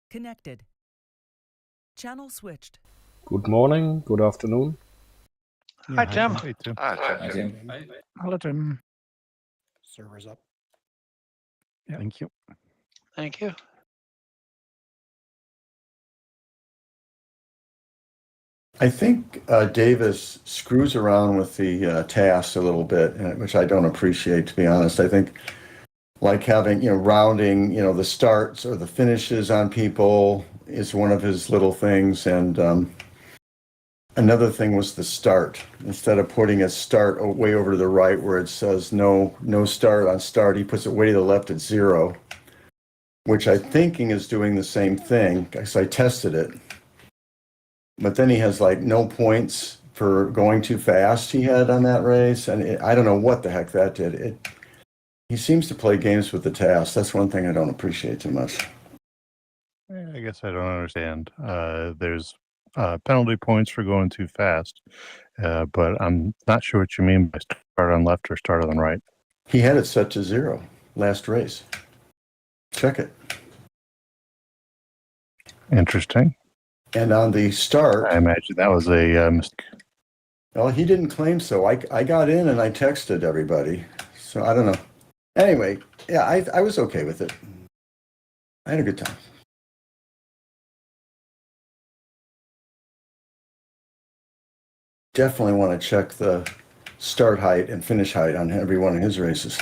Connected. Channel switched. Good morning, good afternoon. Hi, Tim. Hey, Tim. Hi, Tim. Hello, Tim. Server's up. Yeah. Thank you. Thank you. I think Davis screws around with the tasks a little bit, which I don't appreciate, to be honest. I think like having, rounding, the starts or the finishes on people is one of his little things. And another thing was the start. Instead of putting a start way over to the right where it says no start on start, he puts it way to the left at 0, which I'm thinking is doing the same thing because I tested it. But then he has like no points for going too fast he had on that race. And I don't know what the heck that did. He seems to play games with the tasks. That's one thing I don't appreciate too much. I guess I don't understand. There's penalty points for going too fast, but I'm not sure what you mean by start on left or start on right. He had it set to 0 last race. Check it. Interesting. And on the start, I imagine that was a mistake. well, he didn't claim so. I got in and I texted everybody. So I don't know. Anyway, yeah, I was okay with it. I had a good time. Definitely want to check the start height and finish height on every one of his races.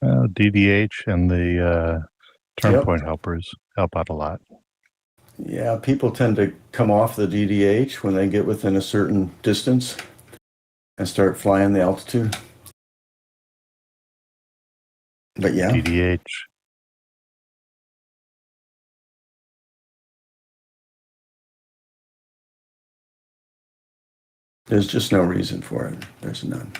DDH and the turn Yep. point helpers help out a lot. Yeah, people tend to come off the DDH when they get within a certain distance and start flying the altitude. But yeah. DDH. There's just no reason for it. There's none.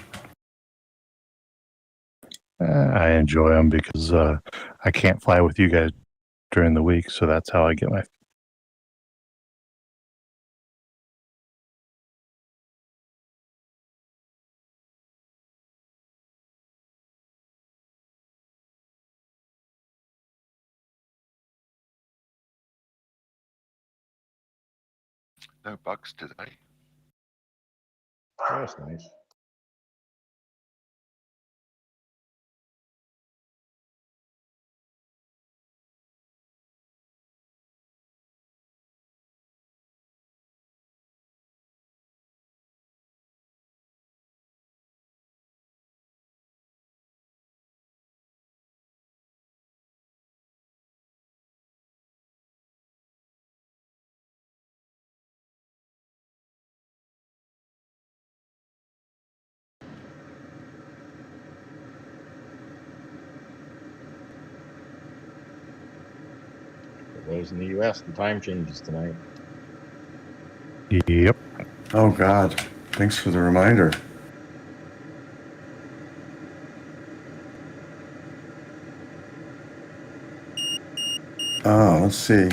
I enjoy them because I can't fly with you guys during the week, so that's how I get my. No bugs today. That's nice. For those in the US, the time changes tonight. Yep. Oh, God. Thanks for the reminder. Oh, let's see.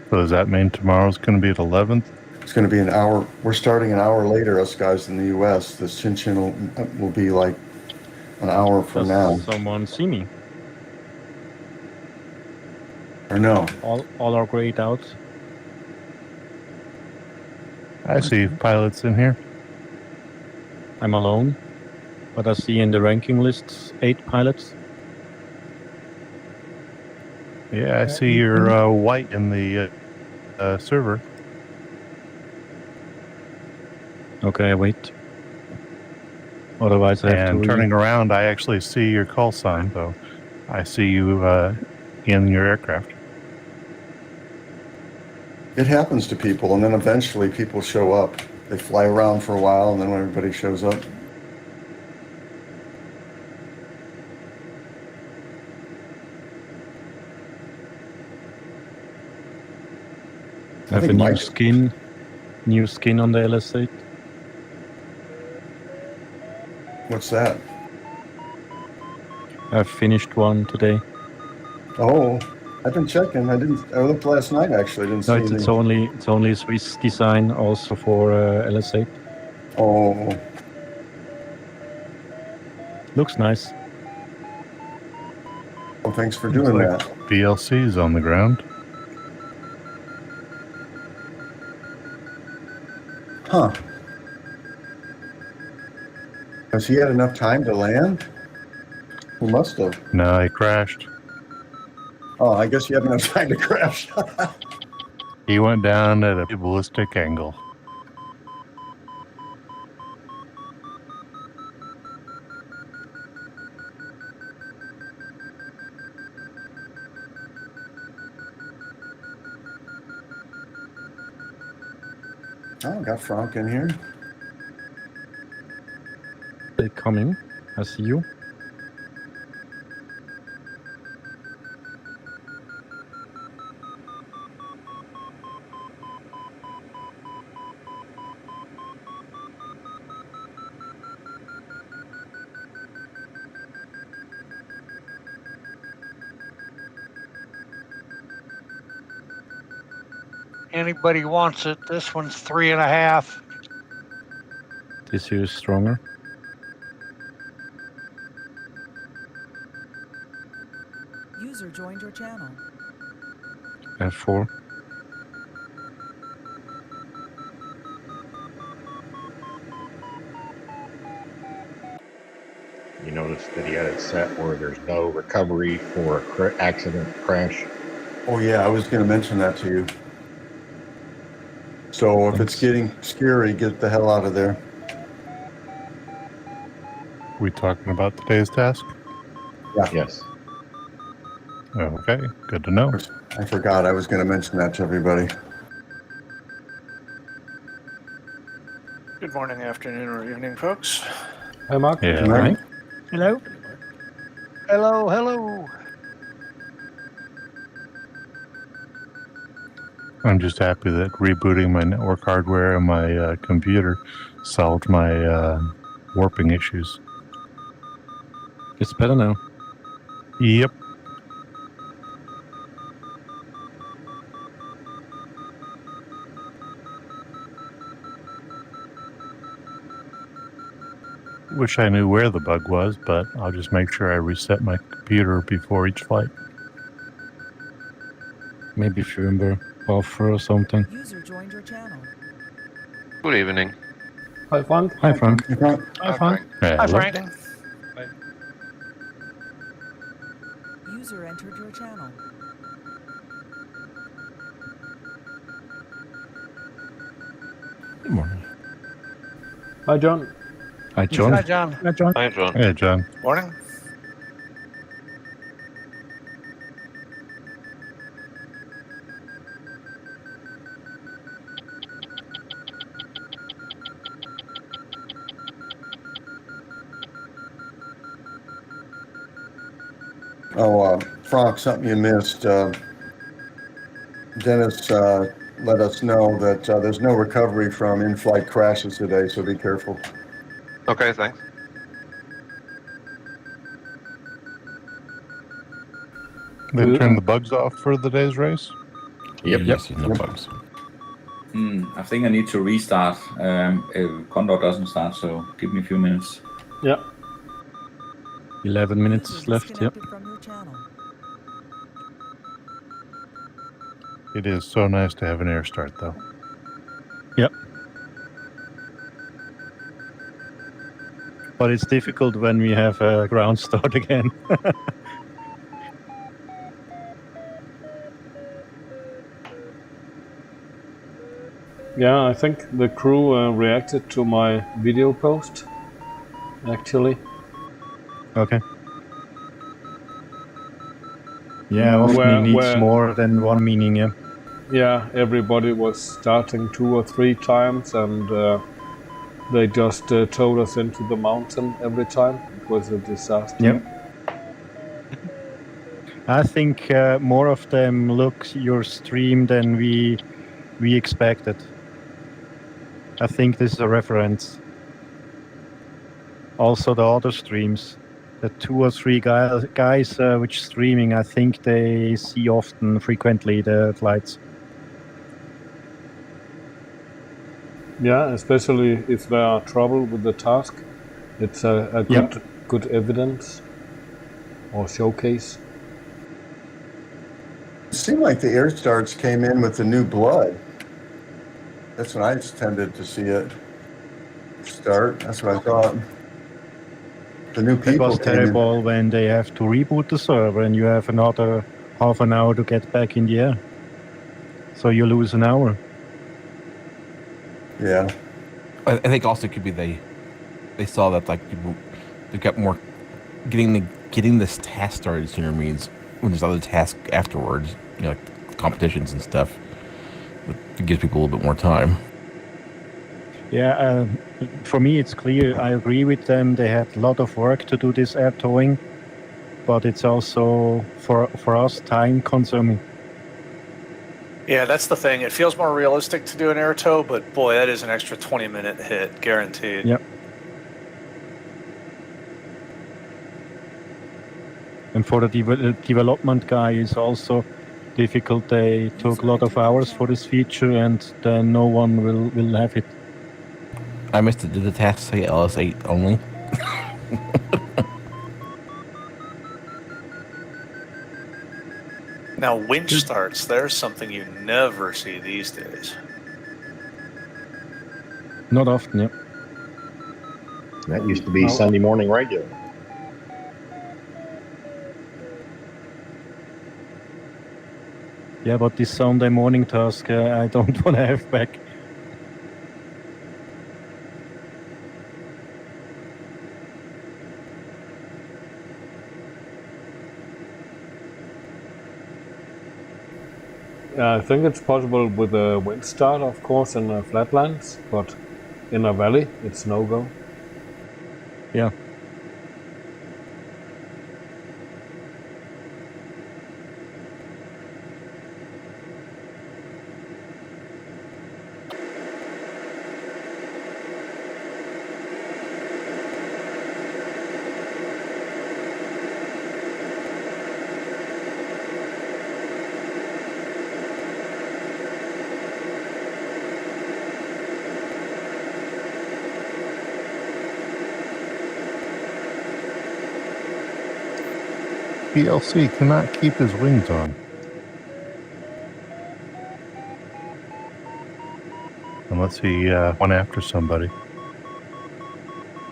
So does that mean tomorrow's going to be at 11th? It's going to be an hour. We're starting an hour later, us guys in the US. This Tchin Tchin will be like an hour from now. Does someone see me? Or no? All are grayed out. I see pilots in here. I'm alone, but I see in the ranking lists 8 pilots. Yeah, I see you're white in the server. Okay, wait. Otherwise, I have And to. turning around, I actually see your call sign, so I see you in your aircraft. It happens to people, and then eventually people show up. They fly around for a while, and then when everybody shows up. I have a think new skin on the LS8. What's that? I've finished one today. Oh, I've been checking. I looked last night, actually. I didn't see No, anything. it's only Swiss design, also for LS8. Oh, Looks nice. well, thanks for Looks doing like that. VLC's on the ground. Huh. Has he had enough time to land? He must have. No, he crashed. Oh, I guess you had enough time to crash. He went down at a ballistic angle. Oh, got Frank in here. They're coming. I see you. Anybody wants it? This one's 3.5. This here is stronger. User joined your channel. F4. You notice that he had it set where there's no recovery for a accident crash. Oh, yeah, I was going to mention that to you. So if it's getting scary, get the hell out of there. We talking about today's task? Yes. Okay, good to know. I forgot I was going to mention that to everybody. Good morning, afternoon, or evening, folks. Hi, Mark. Yeah, All right. Hello. Hello, hello. I'm just happy that rebooting my network hardware and my computer solved my warping issues. It's better now. Yep. Wish I knew where the bug was, but I'll just make sure I reset my computer before each flight. Maybe firmware buffer or something. User joined your channel. Good evening. Hi, Frank. Hi, Frank. Hi, Frank. Yeah, Hi, look, Frank. User entered your channel. Good morning. Hi, John. Hi, John. Hi, John. Hi, John. Hey, John. Morning. Oh, Frank, something you missed. Dennis let us know that there's no recovery from in-flight crashes today, so be careful. Okay, thanks. They turned the bugs off for the day's race? Yep. Yes, no Yep. bugs. I think I need to restart. If Condor doesn't start, so give me a few minutes. Yeah. 11 minutes User left. Yep. disconnected from your channel. It is so nice to have an air start, though. But it's difficult when we have a ground start again. Yeah, I think the crew reacted to my video post, actually. Okay. Yeah, often Where- it needs where- more than one meaning, yeah. Yeah, everybody was starting 2 or 3 times, and they just towed us into the mountain every time. It was a disaster. Yep. I think more of them look your stream than we expected. I think this is a reference. Also the other streams, the 2 or 3 guys which streaming, I think they see often, frequently the flights. Yeah, especially if there are trouble with the task, it's a Yeah. good evidence or showcase. It seemed like the air starts came in with the new blood. That's when I tended to see it start. That's what I thought. The new It people was came in. terrible when they have to reboot the server and you have another half an hour to get back in the air. So you lose an hour. Yeah. I think also it could be they saw that like people they got more getting this task started sooner means when there's other tasks afterwards, you know, like competitions and stuff. It gives people a little bit more time. Yeah, for me it's clear. I agree with them. They had a lot of work to do this air towing, but it's also for us time consuming. Yeah, that's the thing. It feels more realistic to do an air tow, but boy, that is an extra 20-minute hit, guaranteed. Yep. And for the development guy, it's also difficult. They took a lot of hours for this feature, and then no one will have it. I missed it. Did the task say LS8 only? Now, winch starts, there's something you never see these days. Not often, yeah. That used to be Sunday morning regular. Yeah, but this Sunday morning task, I don't want to have back. Yeah, I think it's possible with a wind start, of course, in flatlands, but in a valley, it's no-go. Yeah. PLC cannot keep his wings on. Unless he went after somebody.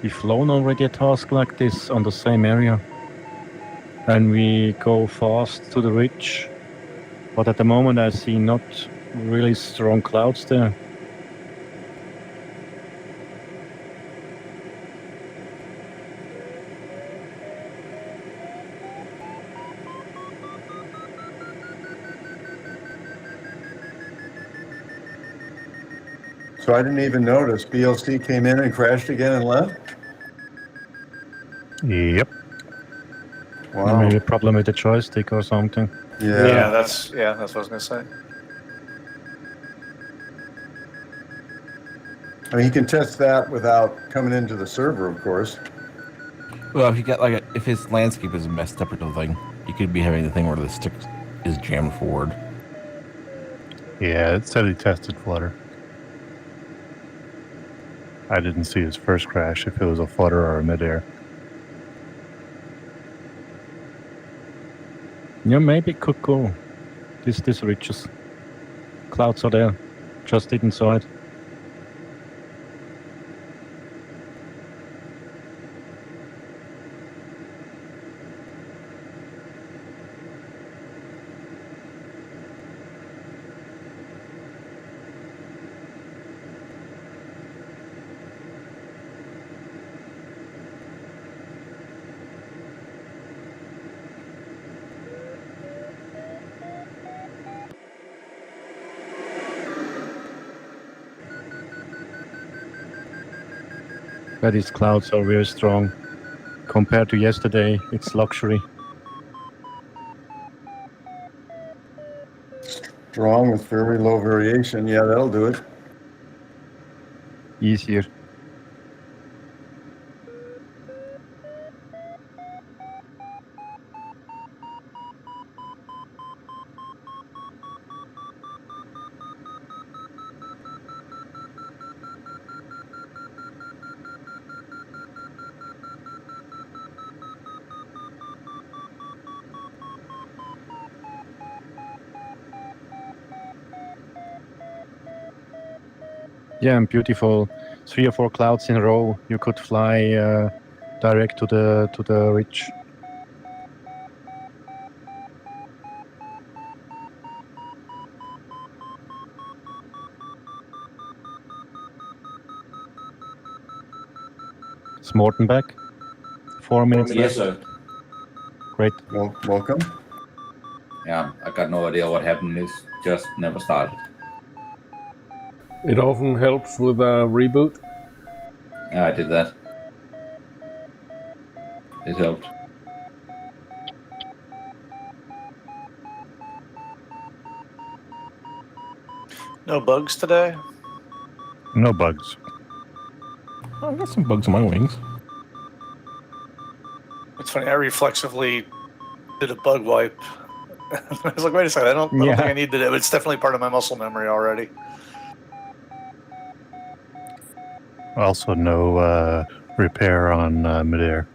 We've flown already a task like this on the same area. And we go fast to the ridge. But at the moment I see not really strong clouds there. So I didn't even notice. BLC came in and crashed again and left? Yep. Wow. Maybe a problem with the joystick or something. Yeah, that's what I was gonna say. I mean, he can test that without coming into the server, of course. Well, if you got if his landscape is messed up or something, you could be having the thing where the stick is jammed forward. Yeah, it said he tested Flutter. I didn't see his first crash if it was a flutter or a midair. Yeah, maybe it could go. This ridges. Clouds are there. Just didn't saw it. But these clouds are very strong. Compared to yesterday, it's luxury. Strong with very low variation. Yeah, that'll do it. Easier. Yeah, and beautiful. 3 or 4 clouds in a row. You could fly direct to the ridge. Is Morten back? 4 minutes Yes, left. sir. Great. Welcome. Yeah, I got no idea what happened. This just never started. It often helps with a reboot. Yeah, I did that. It helped. No bugs today? No bugs. Oh, I got some bugs on my wings. It's funny, I reflexively did a bug wipe. I was like, wait a second, I don't think I need to do it. It's definitely part of my muscle memory already. Also, no repair on midair.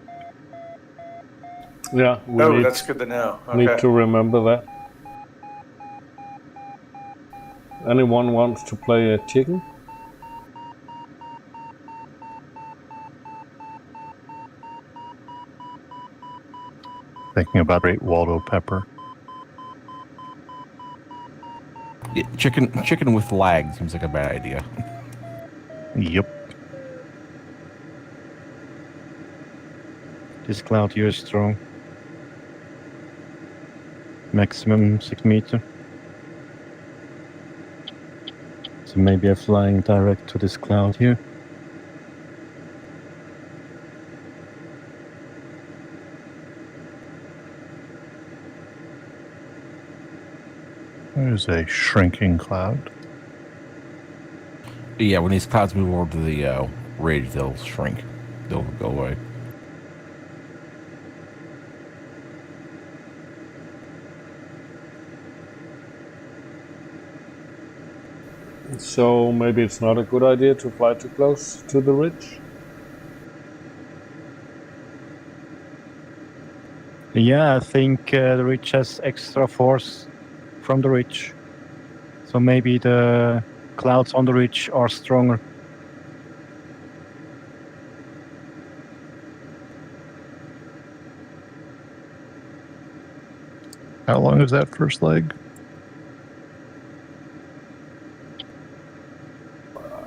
Yeah, we That's good to know. Okay. need to remember that. Anyone wants to play a chicken? Thinking about Great Waldo Pepper. Yeah, chicken with lag seems like a bad idea. Yep. This cloud here is strong. Maximum 6 meters. So maybe I'm flying direct to this cloud here. There's a shrinking cloud. Yeah, when these clouds move over to the ridge, they'll shrink. They'll go away. So maybe it's not a good idea to fly too close to the ridge? Yeah, I think the ridge has extra force from the ridge. So maybe the clouds on the ridge are stronger. How long is that first leg?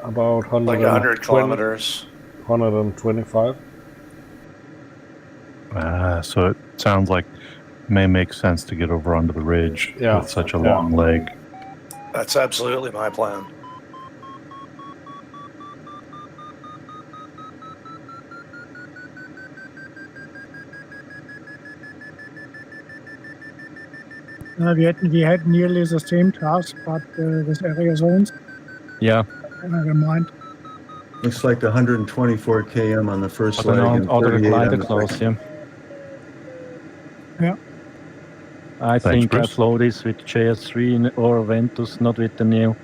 About 100 Like 100 kilometers. 125. So it sounds like it may make sense to get over onto the ridge Yeah, with such a yeah. long leg. That's absolutely my plan. We had nearly the same task, but with area zones. Yeah. Never mind. Looks like 124 km on the first But leg then and other 38 glider on the close, second. Yeah. I Thanks, think I Bruce. flew this with JS3 or Ventus, not with the Neo.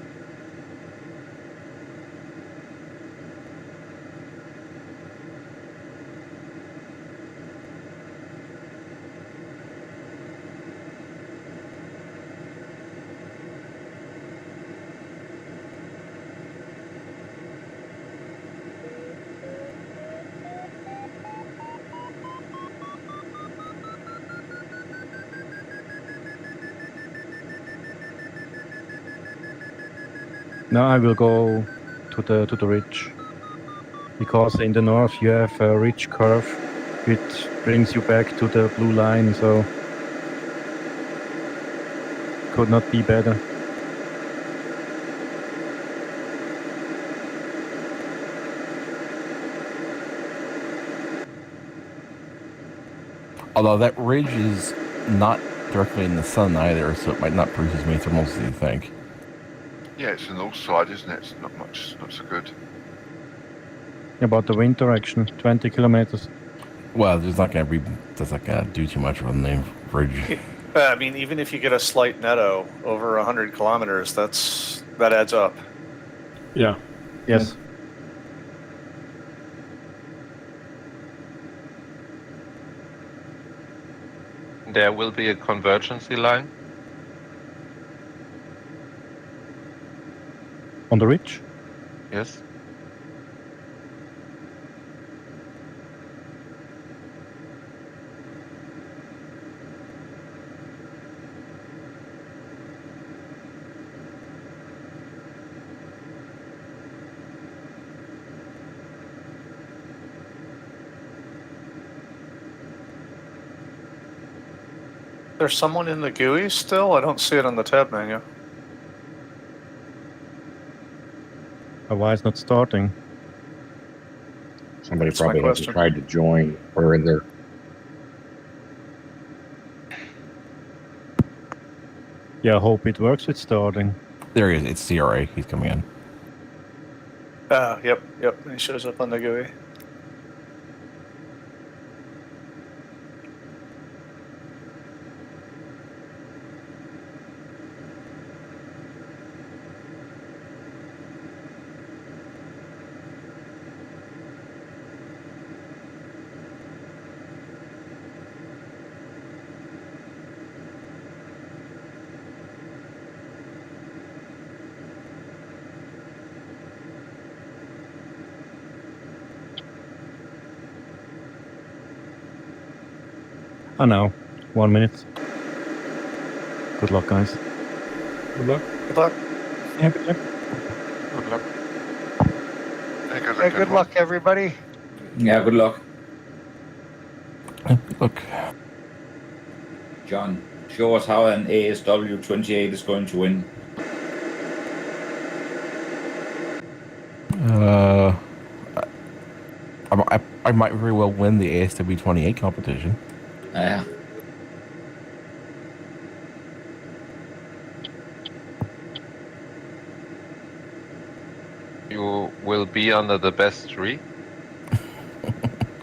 Now I will go to the ridge, because in the north you have a ridge curve which brings you back to the blue line, so could not be better. Although that ridge is not directly in the sun either, so it might not produce as many thermals as you think. Yeah, it's the north side, isn't it? It's not so good. About the wind direction, 20 kilometers. Well, that's not gonna do too much on the ridge. I mean, even if you get a slight netto over 100 kilometers, that adds up. Yeah. Yes. There will be a convergency line. On the ridge? Yes. There's someone in the GUI still? I don't see it on the tab menu. Why it's not starting? Somebody That's my probably hasn't question. tried to join further. Yeah, I hope it works with starting. There he is. It's CRA. He's coming in. Yep. He shows up on the GUI. Oh no, 1 minute. Good luck, guys. Good luck. Good luck. Yeah, good luck. Good luck. Hey, guys, Hey, good luck, everybody. Yeah, good luck. Look. John, show us how an ASW 28 is going to win. I might very well win the ASW 28 competition. Yeah. You will be under the best 3.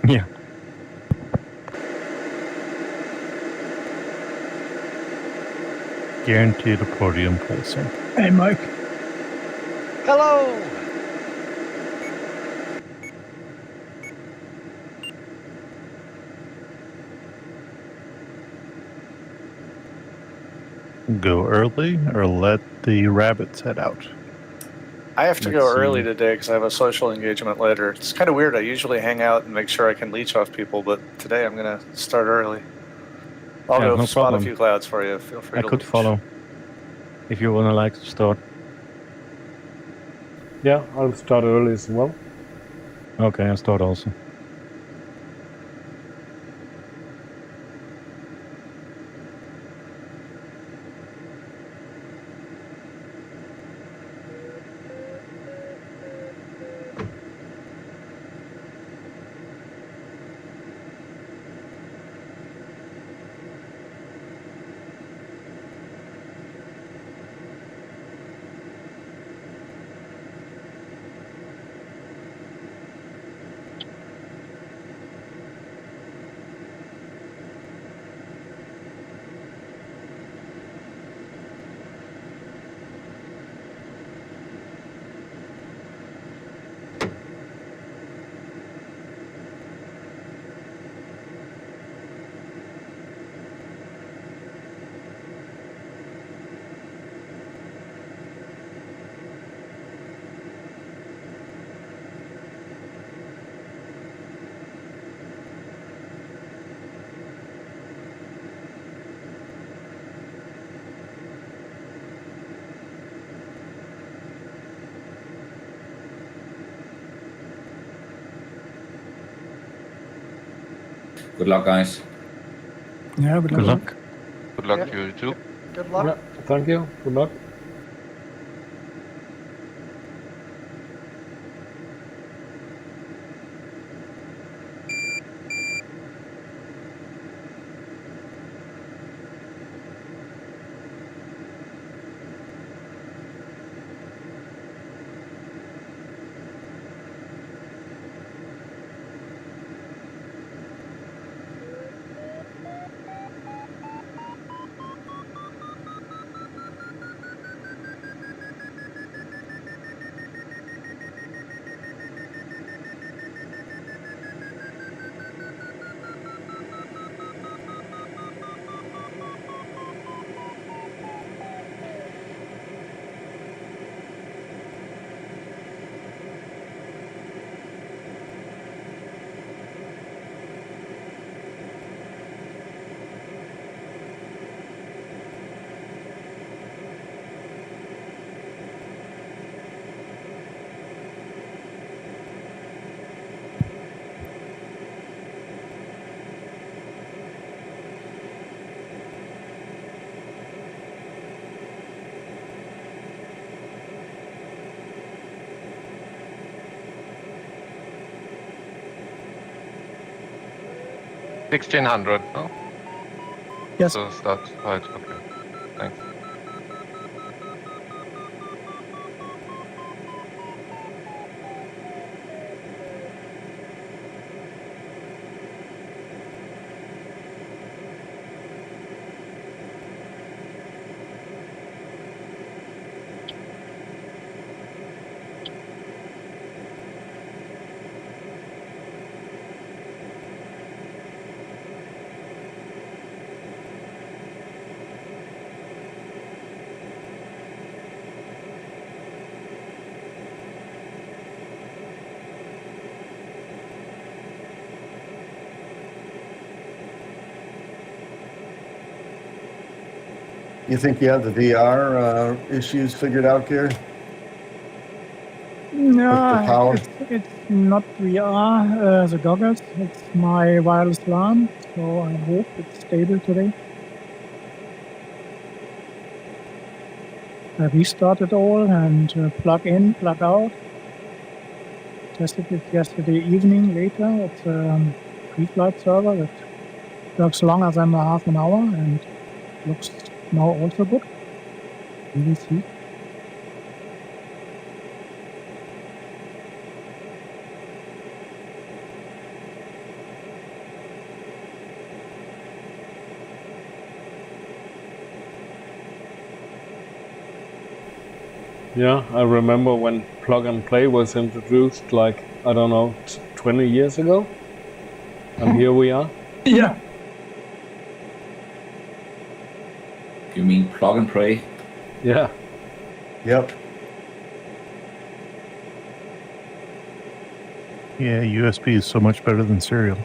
Yeah. Guaranteed a podium placing. Hey, Mike. Hello. Go early or let the rabbits head out. I have to Let's go early see. today because I have a social engagement later. It's kind of weird. I usually hang out and make sure I can leech off people, but today I'm going to start early. I'll Yeah, go no spot problem. a few clouds for you. Feel free I to could leech. follow. If you wanna like to start. Yeah, I'll start early as well. Okay, I'll start also. Good luck, guys. Yeah, good luck. Good luck. Good luck Yeah. to you too. Good luck. Yeah, thank you. Good luck. 1600, no? Yes. So that's right, okay. Thanks. You think you have the VR issues figured out, Gary? No, power? it's not VR, the goggles. It's my wireless LAN, so I hope it's stable today. I restarted all and plug in, plug out. Tested it yesterday evening later. It's a pre-flight server that works longer than a half an hour and looks now also good. We will see. Yeah, I remember when plug and play was introduced, like, I don't know, 20 years ago. And here we are. Yeah. You mean plug and pray? Yeah. Yep. Yeah, USB is so much better than serial.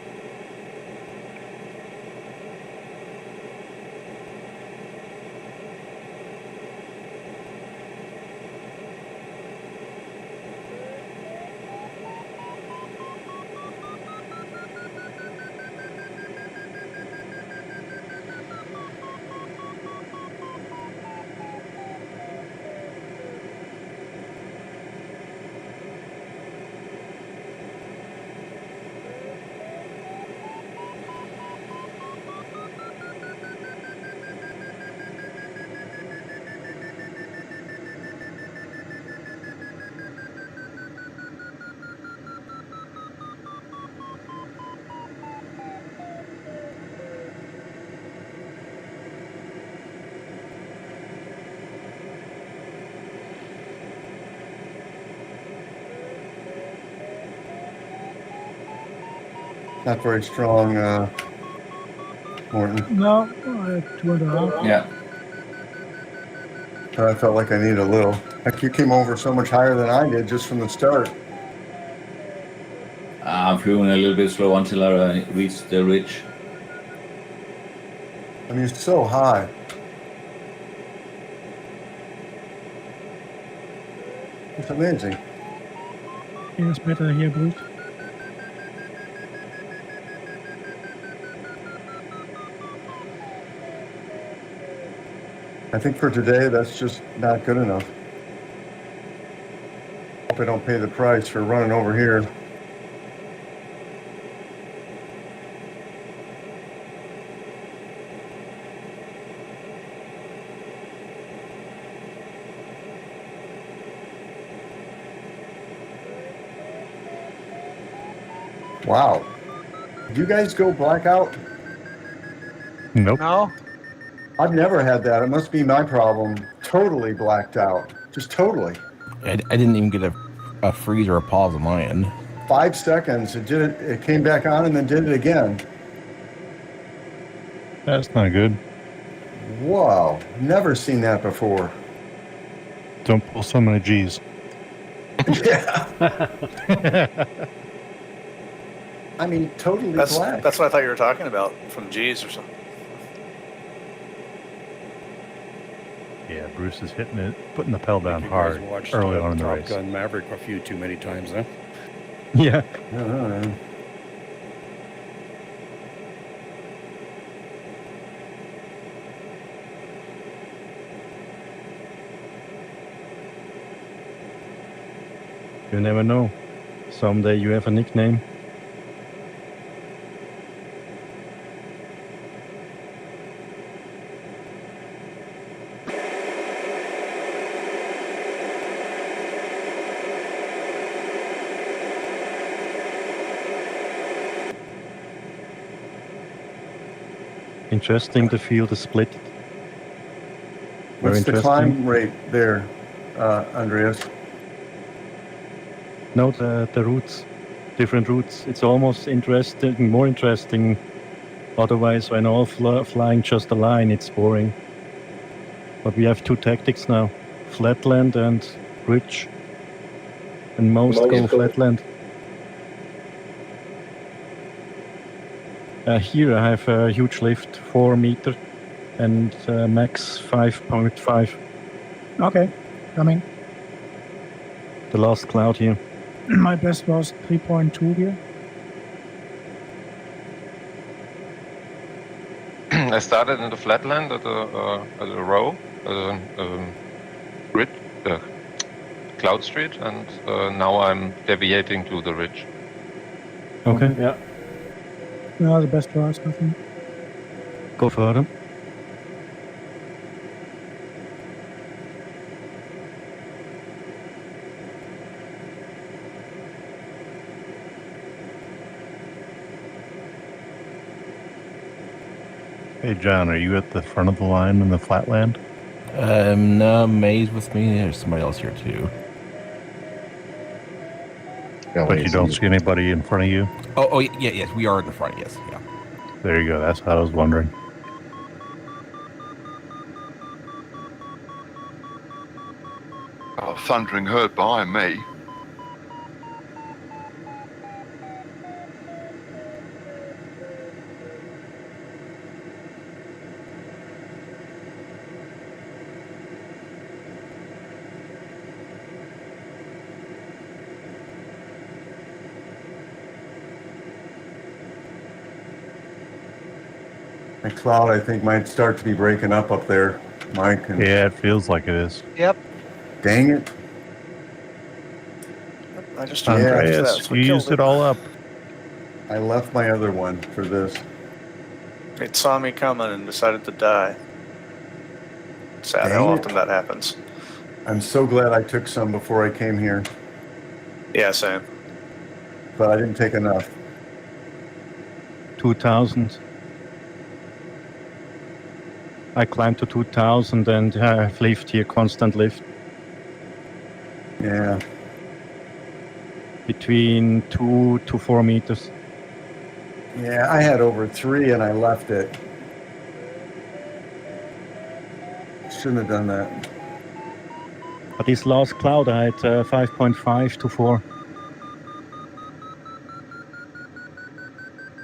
Not very strong, Morton. No, 2.5. Yeah. I felt like I needed a little. Heck, you came over so much higher than I did just from the start. I'm flew a little bit slow until I reached the ridge. I mean, it's so high. It's amazing. It's better here, Bruce. I think for today, that's just not good enough. Hope I don't pay the price for running over here. Wow. Did you guys go blackout? Nope. No? I've never had that. It must be my problem. Totally blacked out. Just totally. I didn't even get a freeze or a pause on my end. 5 seconds. It did it. It came back on and then did it again. That's not good. Wow. Never seen that before. Don't pull so many G's. Yeah. I mean, totally That's black. what I thought you were talking about from G's or something. Yeah, Bruce is hitting it, putting the pedal down You guys hard watched, early on in the Top race. Gun Maverick a few too many times, huh? Yeah. I don't know, man. You never know. Someday you have a nickname. Interesting to feel the split. Very What's the interesting. climb rate there, Andreas? No, the routes, different routes. It's almost interesting, more interesting. Otherwise, when all flying just a line, it's boring. But we have two tactics now: flatland and ridge. And most go flatland. Here I have a huge lift, 4 meter, and max 5.5. Okay, coming. The last cloud here. My best was 3.2 here. I started in the flatland at a row, grid, Cloud Street, and now I'm deviating to the ridge. Okay. Yeah. Yeah, the best was, I think. Go further. Hey, John, are you at the front of the line in the flatland? No, May's with me. There's somebody else here too. But you don't see anybody in front of you? Oh, yes, we are in the front. Yes, yeah. There you go. That's what I was wondering. Oh, thundering herd behind me. The cloud, I think, might start to be breaking up there, Mike. And Yeah, it feels like it is. Yep. dang it. I just turned back to that. Andreas, That's what you killed used it all up. I left my other one for this. It saw me coming and decided to die. Sad Dang how it. often that happens. I'm so glad I took some before I came here, Yeah, same. but I didn't take enough. 2,000. I climbed to 2,000 and I have lift here, constant lift. Yeah. Between 2 to 4 meters. Yeah, I had over 3 and I left it. Shouldn't have done that. But this last cloud I had 5.5 to 4.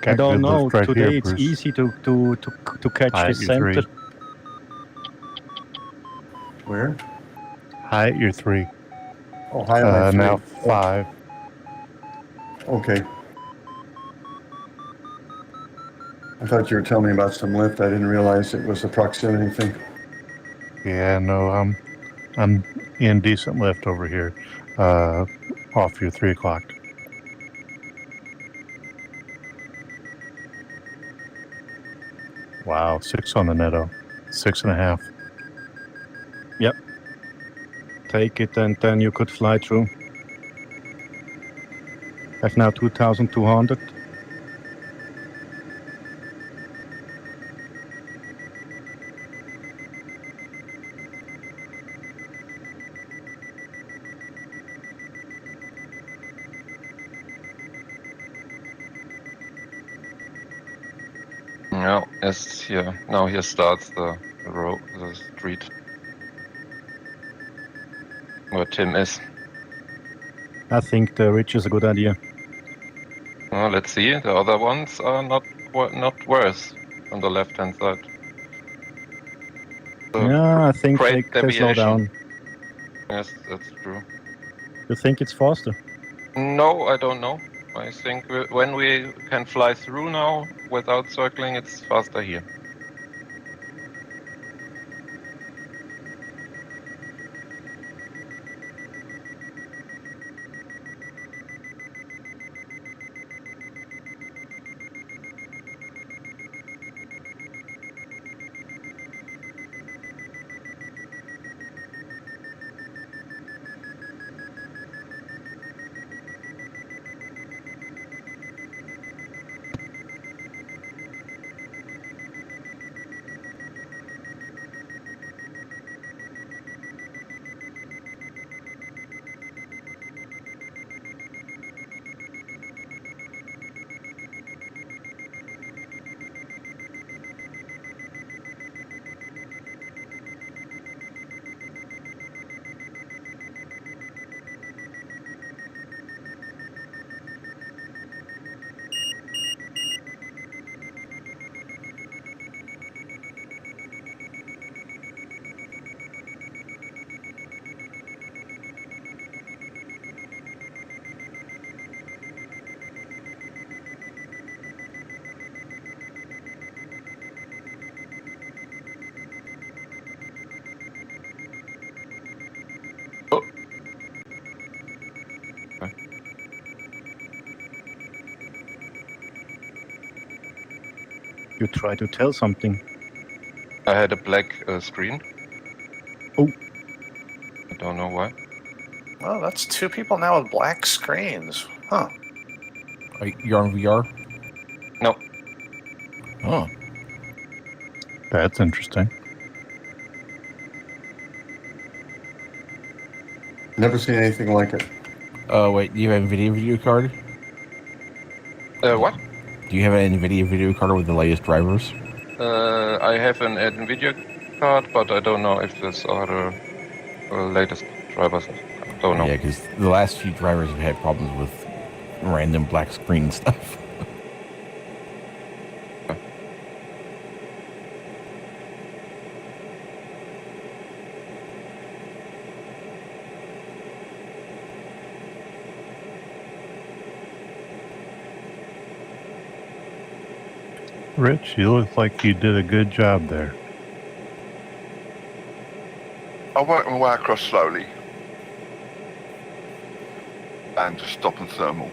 I don't know, Right today here, it's Bruce. easy to catch High the at your 3. center. Where? High at your 3. Oh, high on my 3. Now 5. Okay. I thought you were telling me about some lift. I didn't realize it was a proximity thing. Yeah, no, I'm in decent lift over here. Off your 3 o'clock. Wow, 6 on the netto. 6.5. Yep. Take it and then you could fly through. I've now 2,200. Yeah, it's here. Now here starts the road, the street where Tim is. I think the ridge is a good idea. Well, let's see. The other ones are not worse on the left-hand side. Yeah, I think great they slow deviation. down. Yes, that's true. You think it's faster? No, I don't know. I think when we can fly through now without circling, it's faster here. You try to tell something. I had a black screen. Oh. I don't know why. Oh, that's two people now with black screens. Huh. You're on VR? No. Oh. That's interesting. Never seen anything like it. Oh, wait. Do you have a video card? What? Do you have an NVIDIA video card with the latest drivers? I have an NVIDIA card, but I don't know if these are the latest drivers. I don't know. Yeah, because the last few drivers have had problems with random black screen stuff. Rich, you look like you did a good job there. I work my way across slowly. And just stop and thermal.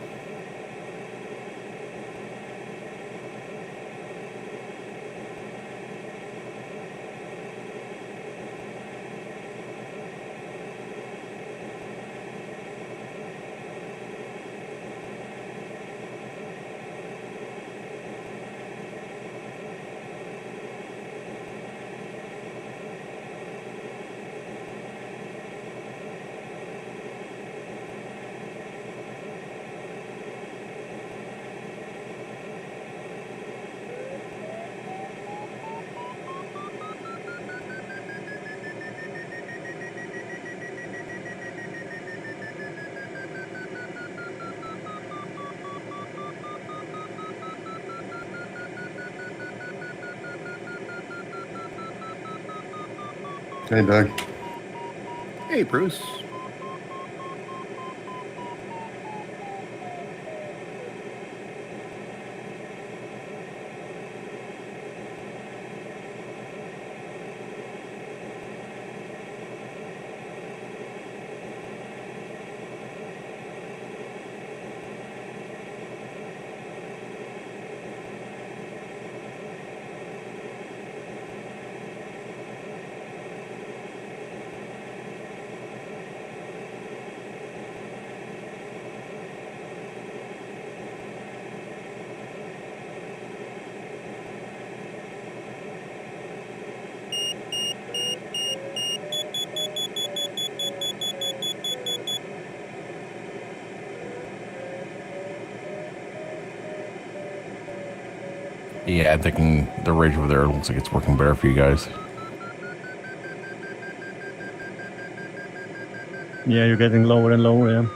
Hey, Doug. Hey, Bruce. Yeah, I'm thinking the range over there looks like it's working better for you guys. Yeah, you're getting lower and lower, yeah.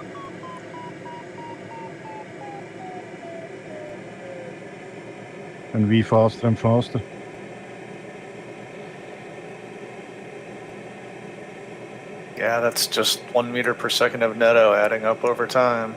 And we faster and faster. Yeah, that's just 1 meter per second of netto adding up over time.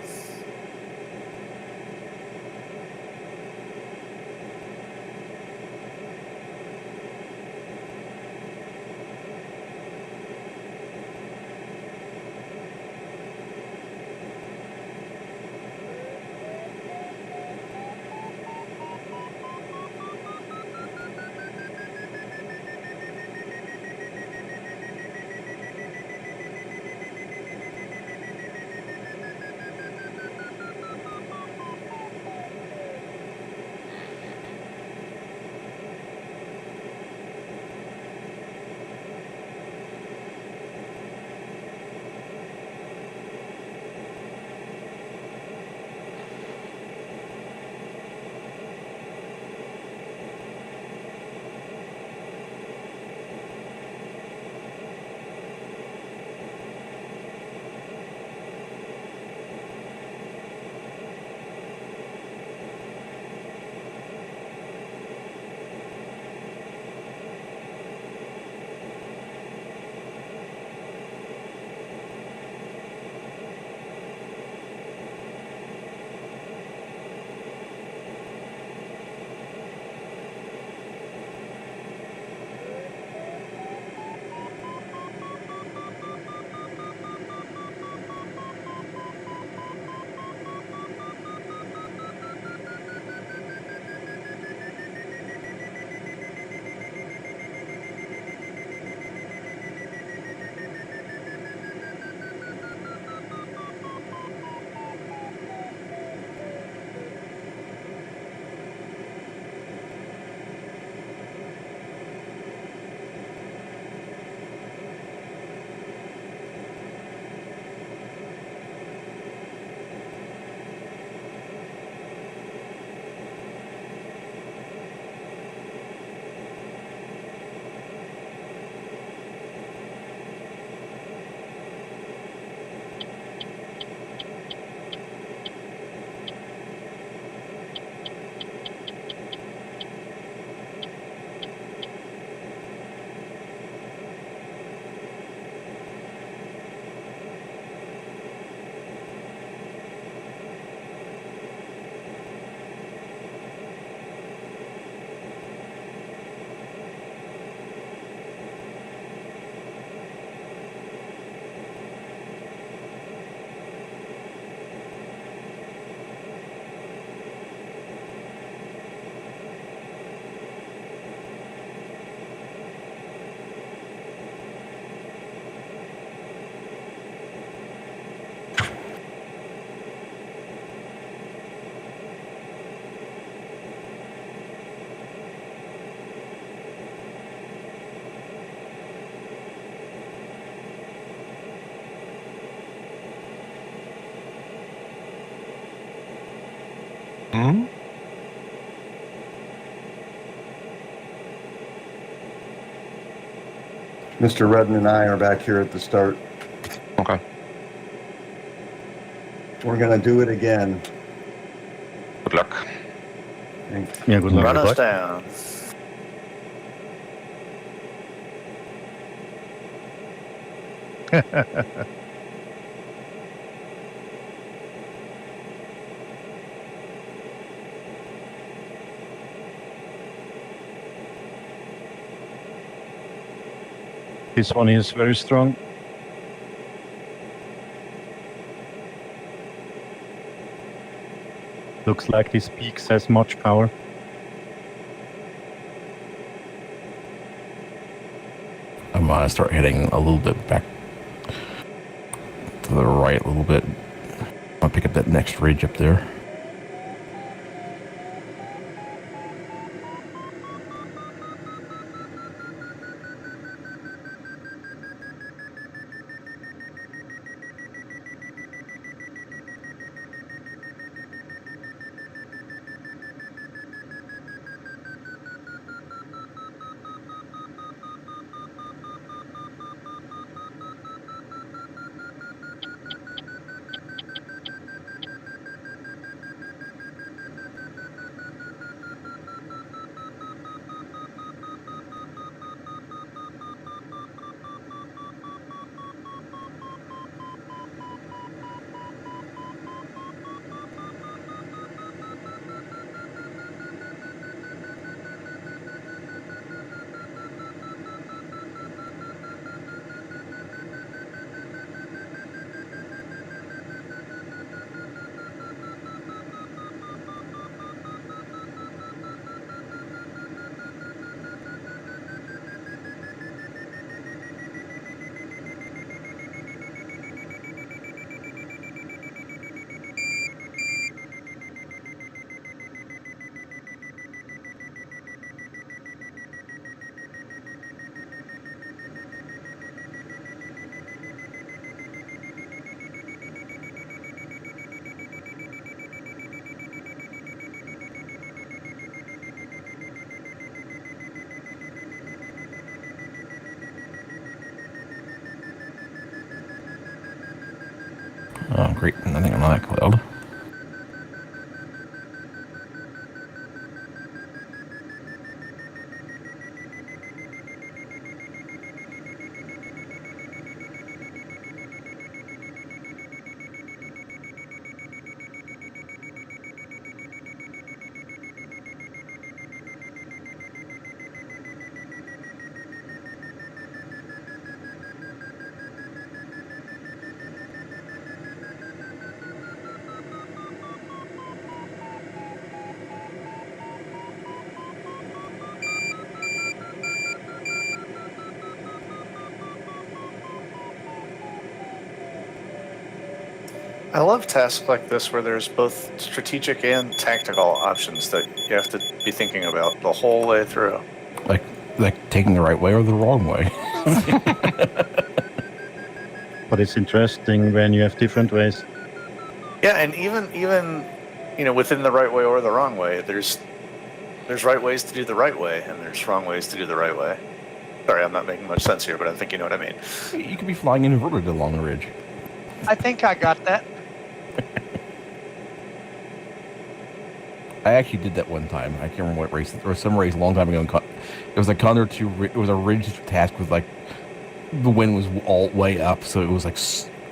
Hmm? Mr. Redden and I are back here at the start. Okay. We're going to do it again. Good luck. Thanks. Yeah, good luck. Run Good us luck. down. This one is very strong. Looks like this peak has much power. I'm gonna start heading a little bit back to the right a little bit. I'll pick up that next ridge up there. Oh, great. Nothing on that cloud. I love tasks like this where there's both strategic and tactical options that you have to be thinking about the whole way through. Like taking the right way or the wrong way. But it's interesting when you have different ways. Yeah, and even within the right way or the wrong way, there's right ways to do the right way, and there's wrong ways to do the right way. Sorry, I'm not making much sense here, but I think you know what I mean. You could be flying inverted along the ridge. I think I got that. I actually did that one time. I can't remember what race. There was some race a long time ago. It was a Condor3. It was a ridge task with like the wind was all way up, so it was like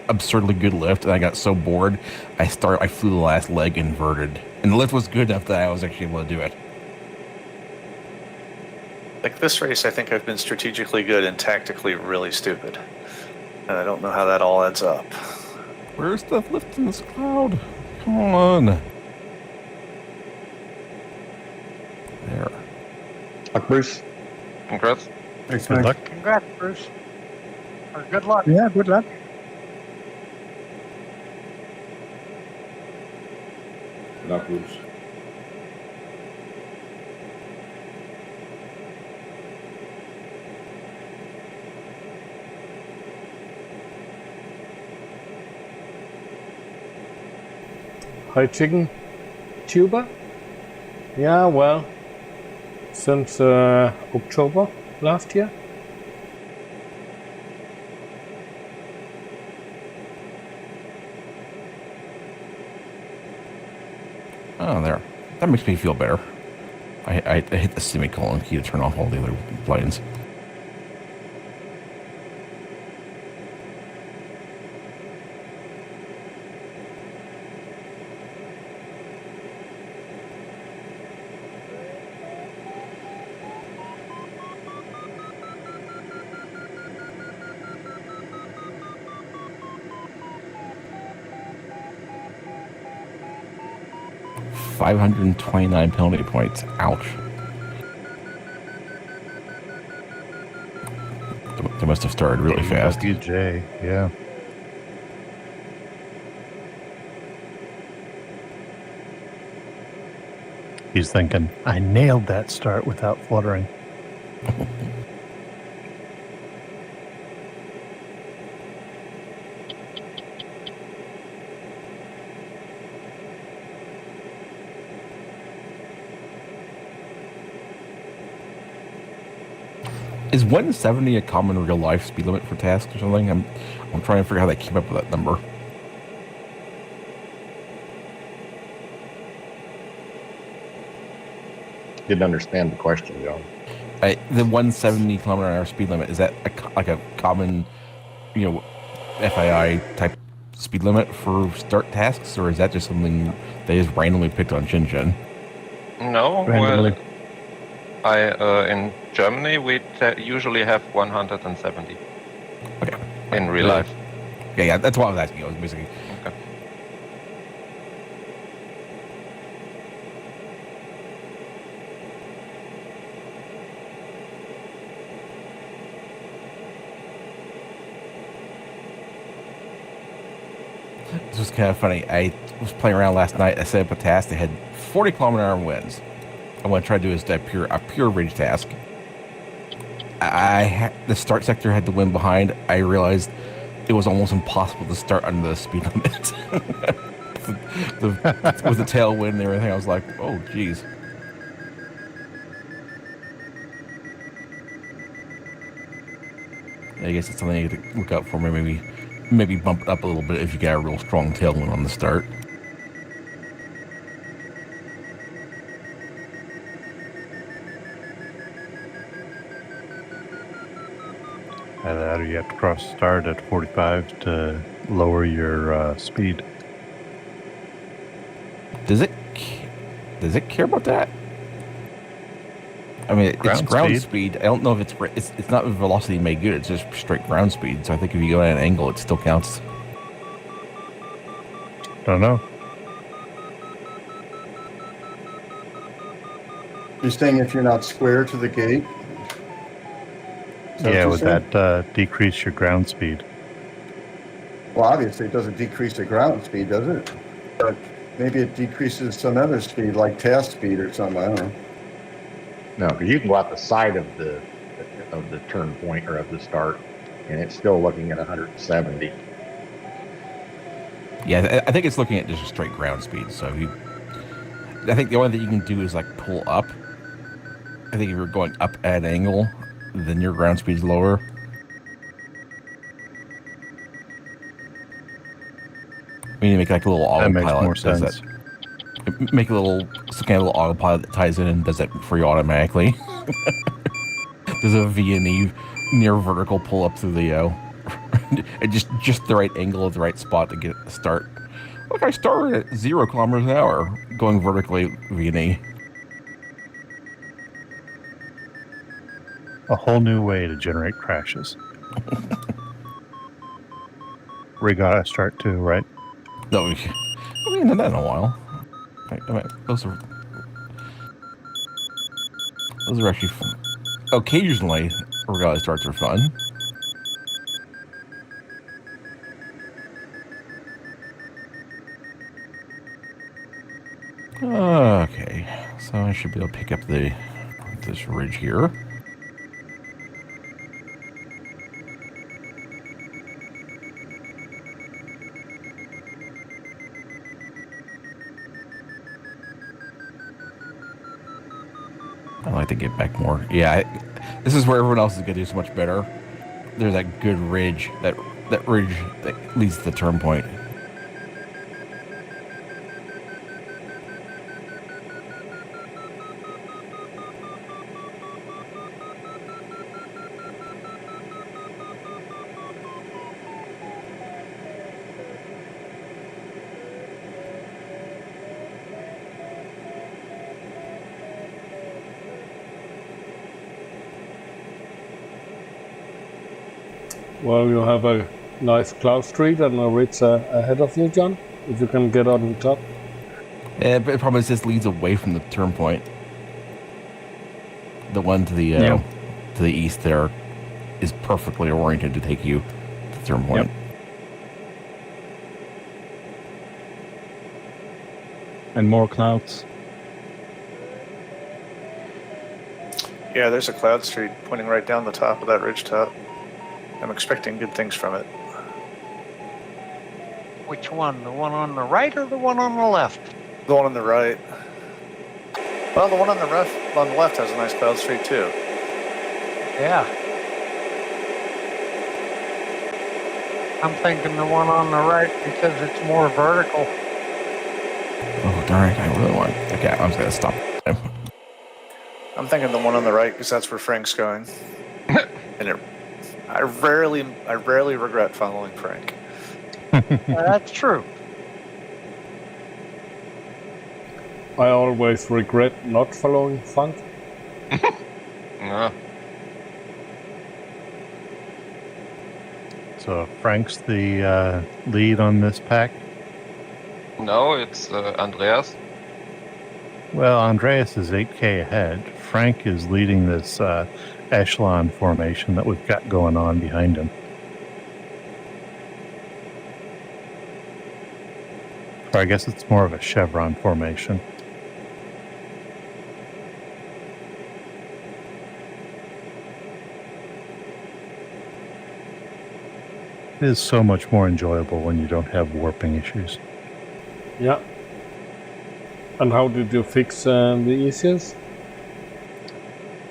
absurdly good lift. And I got so bored, I flew the last leg inverted, and the lift was good enough that I was actually able to do it. Like this race, I think I've been strategically good and tactically really stupid, and I don't know how that all adds up. Where's the lift in this cloud? Come on. There. Luck, Bruce. Congrats. Thanks, Good Mike. luck. Congrats, Bruce. Or good luck. Yeah, good luck. Good luck, Bruce. Hi, Chicken. tuber? Yeah, well, since October last year. Oh, there. That makes me feel better. I hit the semicolon key to turn off all the other planes. $529 penalty points. Ouch. They must have started really fast. WJ, yeah. He's thinking, I nailed that start without fluttering. Is 170 a common real life speed limit for tasks or something? I'm trying to figure out how they came up with that number. Didn't understand the question, John. The 170 kilometer an hour speed limit, is that like a common, FII type speed limit for start tasks, or is that just something they just randomly picked on Tchin Tchin? No, Randomly. well, in Germany we usually have 170. Okay. In real life. Yeah, that's what I was asking. I was basically. Okay. This was kind of funny. I was playing around last night. I set up a task that had 40 kilometer an hour winds. I want to try to do is a pure ridge task. The start sector had the wind behind. I realized it was almost impossible to start under the speed limit. With the tailwind and everything, I was like, oh, geez. I guess it's something you have to look out for. Maybe bump it up a little bit if you got a real strong tailwind on the start. Either that or you have to cross start at 45 to lower your speed. Does it care about that? I mean, it's ground speed. I don't know if it's not velocity made good. It's just straight ground speed. So I think if you go at an angle, it still counts. Don't know. You're saying if you're not square to the gate? Yeah, would that decrease your ground speed? Well, obviously it doesn't decrease the ground speed, does it? But maybe it decreases some other speed, like task speed or something. I don't know. No, because you can go out the side of the turn point or of the start, and it's still looking at 170. Yeah, I think it's looking at just a straight ground speed. So I think the only thing you can do is like pull up. I think if you're going up at an angle, then your ground speed's lower. We need to make like a little autopilot. That makes more does sense. That. Make a little autopilot that ties in and does that for you automatically. There's a V&E near vertical pull up through the and just the right angle at the right spot to get it to start. Look, I started at 0 kilometers an hour going vertically V&E. A whole new way to generate crashes. We gotta start too, right? No, we haven't done that in a while. Those are actually fun. Occasionally, regatta starts are fun. Okay, so I should be able to pick up this ridge here. I'd like to get back more. Yeah, this is where everyone else is going to do so much better. There's that good ridge, that ridge that leads to the turn point. Well, you have a nice cloud street and a ridge ahead of you, John, if you can get on top. Yeah, but the problem is this leads away from the turn point. The one to the east there is perfectly oriented to take you to the turn point. Yep. And more clouds. Yeah, there's a cloud street pointing right down the top of that ridge top. I'm expecting good things from it. Which one? The one on the right or the one on the left? The one on the right. Well, the one on the left has a nice cloud street too. Yeah. I'm thinking the one on the right because it's more vertical. Oh, darn it, I really want... Okay, I'm just going to stop. I'm thinking the one on the right because that's where Frank's going. And I rarely regret following Frank. That's true. I always regret not following Frank. Yeah. So Frank's the lead on this pack? No, it's Andreas. Well, Andreas is 8K ahead. Frank is leading this echelon formation that we've got going on behind him. Or I guess it's more of a chevron formation. It is so much more enjoyable when you don't have warping issues. Yeah. And how did you fix the issues?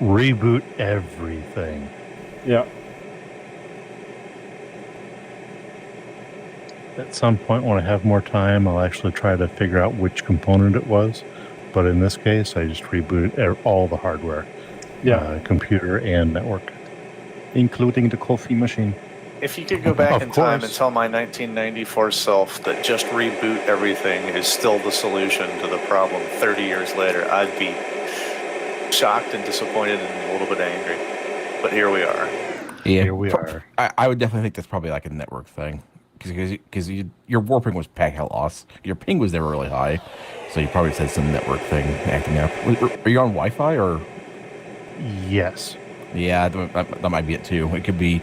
Reboot everything. Yeah. At some point when I have more time, I'll actually try to figure out which component it was. But in this case, I just rebooted all the hardware. Yeah. Computer and network. Including the coffee machine. If you could go back Of in time and course. tell my 1994 self that just reboot everything is still the solution to the problem 30 years later, I'd be shocked and disappointed and a little bit angry. But here we are. Yeah, Here we are. I would definitely think that's probably like a network thing. Because your warping was packet loss. Your ping was never really high. So you probably said some network thing acting up. Are you on Wi-Fi or? Yes. Yeah, that might be it too. It could be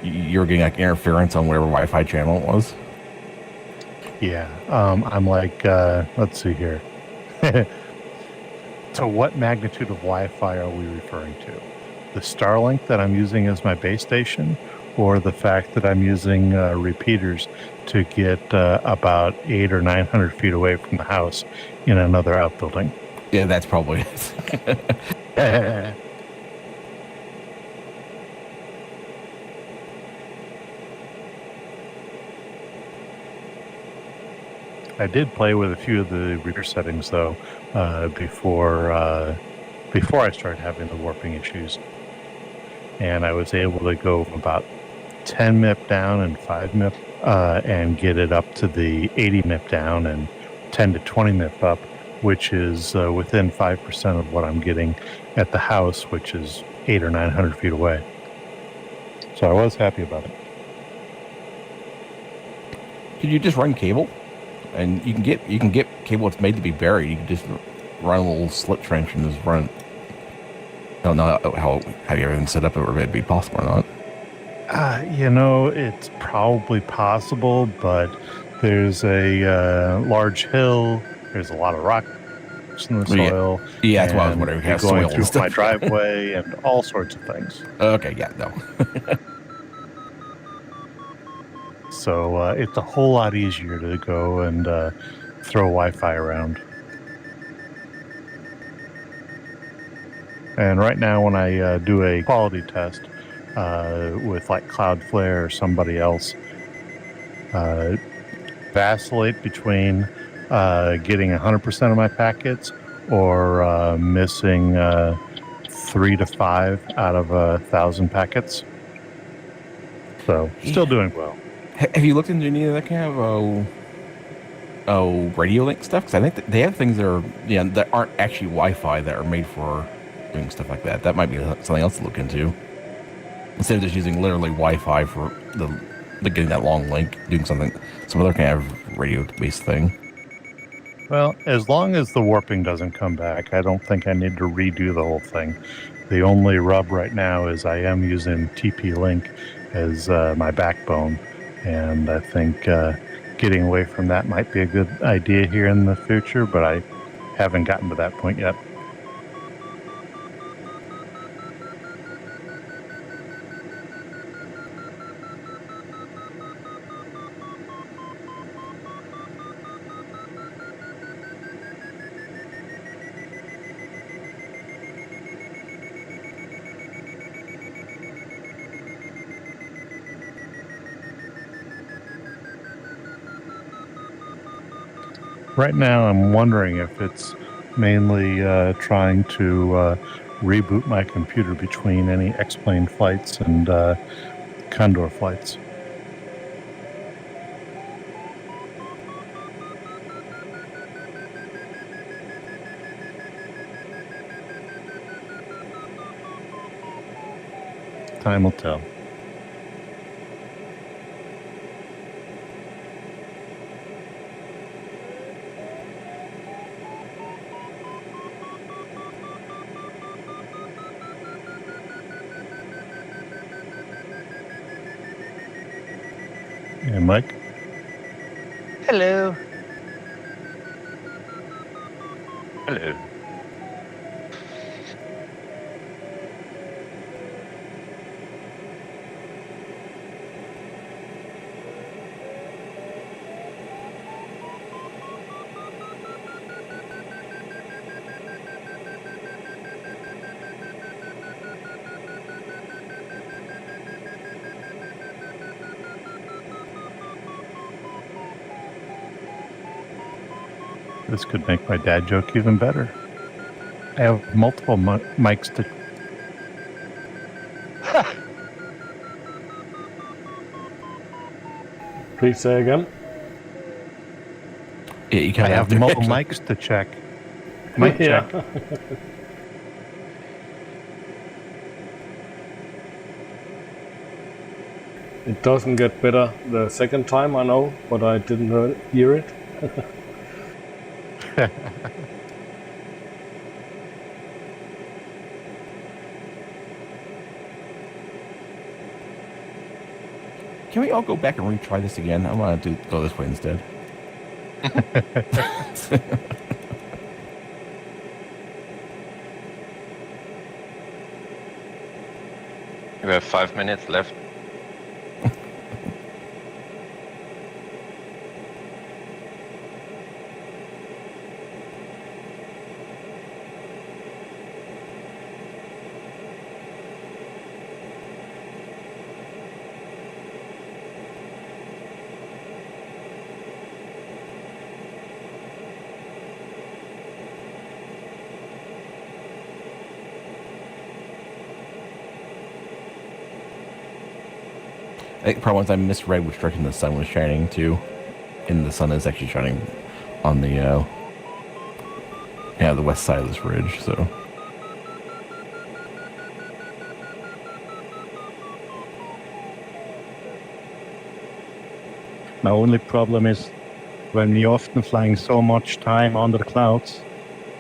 you were getting like interference on whatever Wi-Fi channel it was. Yeah. I'm like, let's see here. To what magnitude of Wi-Fi are we referring to? The Starlink that I'm using as my base station, or the fact that I'm using repeaters to get about 800 or 900 feet away from the house in another outbuilding? Yeah, that's probably it. I did play with a few of the reader settings though before I started having the warping issues, and I was able to go from about 10 MIP down and 5 MIP and get it up to the 80 MIP down and 10 to 20 MIP up, which is within 5% of what I'm getting at the house, which is 800 or 900 feet away. So I was happy about it. Could you just run cable? And you can get cable that's made to be buried. You can just run a little slit trench and just run it. I don't know how you everything set up, or it'd be possible or not. It's probably possible, but there's a large hill. There's a lot of rocks in the soil. Yeah, that's why I was wondering. You're going through my driveway and all sorts of things. Okay, yeah, no. So it's a whole lot easier to go and throw Wi-Fi around. And right now, when I do a quality test with like Cloudflare or somebody else, vacillate between getting 100% of my packets or missing 3 to 5 out of 1,000 packets. So still doing well. Have you looked into any of that kind of radio link stuff? Because I think they have things that are that aren't actually Wi-Fi that are made for doing stuff like that. That might be something else to look into. Instead of just using literally Wi-Fi for the getting that long link, doing some other kind of radio-based thing. Well, as long as the warping doesn't come back, I don't think I need to redo the whole thing. The only rub right now is I am using TP-Link as my backbone, and I think getting away from that might be a good idea here in the future, but I haven't gotten to that point yet. Right now, I'm wondering if it's mainly trying to reboot my computer between any X-plane flights and Condor flights. Time will tell. Yeah, Mike? Hello. Hello. This could make my dad joke even better. I have multiple mics to... Please say again. Yeah, you I have multiple mics to check. Mic check. It doesn't get better the second time, I know, but I didn't hear it. Can we all go back and retry this again? I want to go this way instead. We have 5 minutes left. I think probably once I misread which direction the sun was shining to, and the sun is actually shining on the the west side of this ridge. So my only problem is when we often flying so much time under the clouds,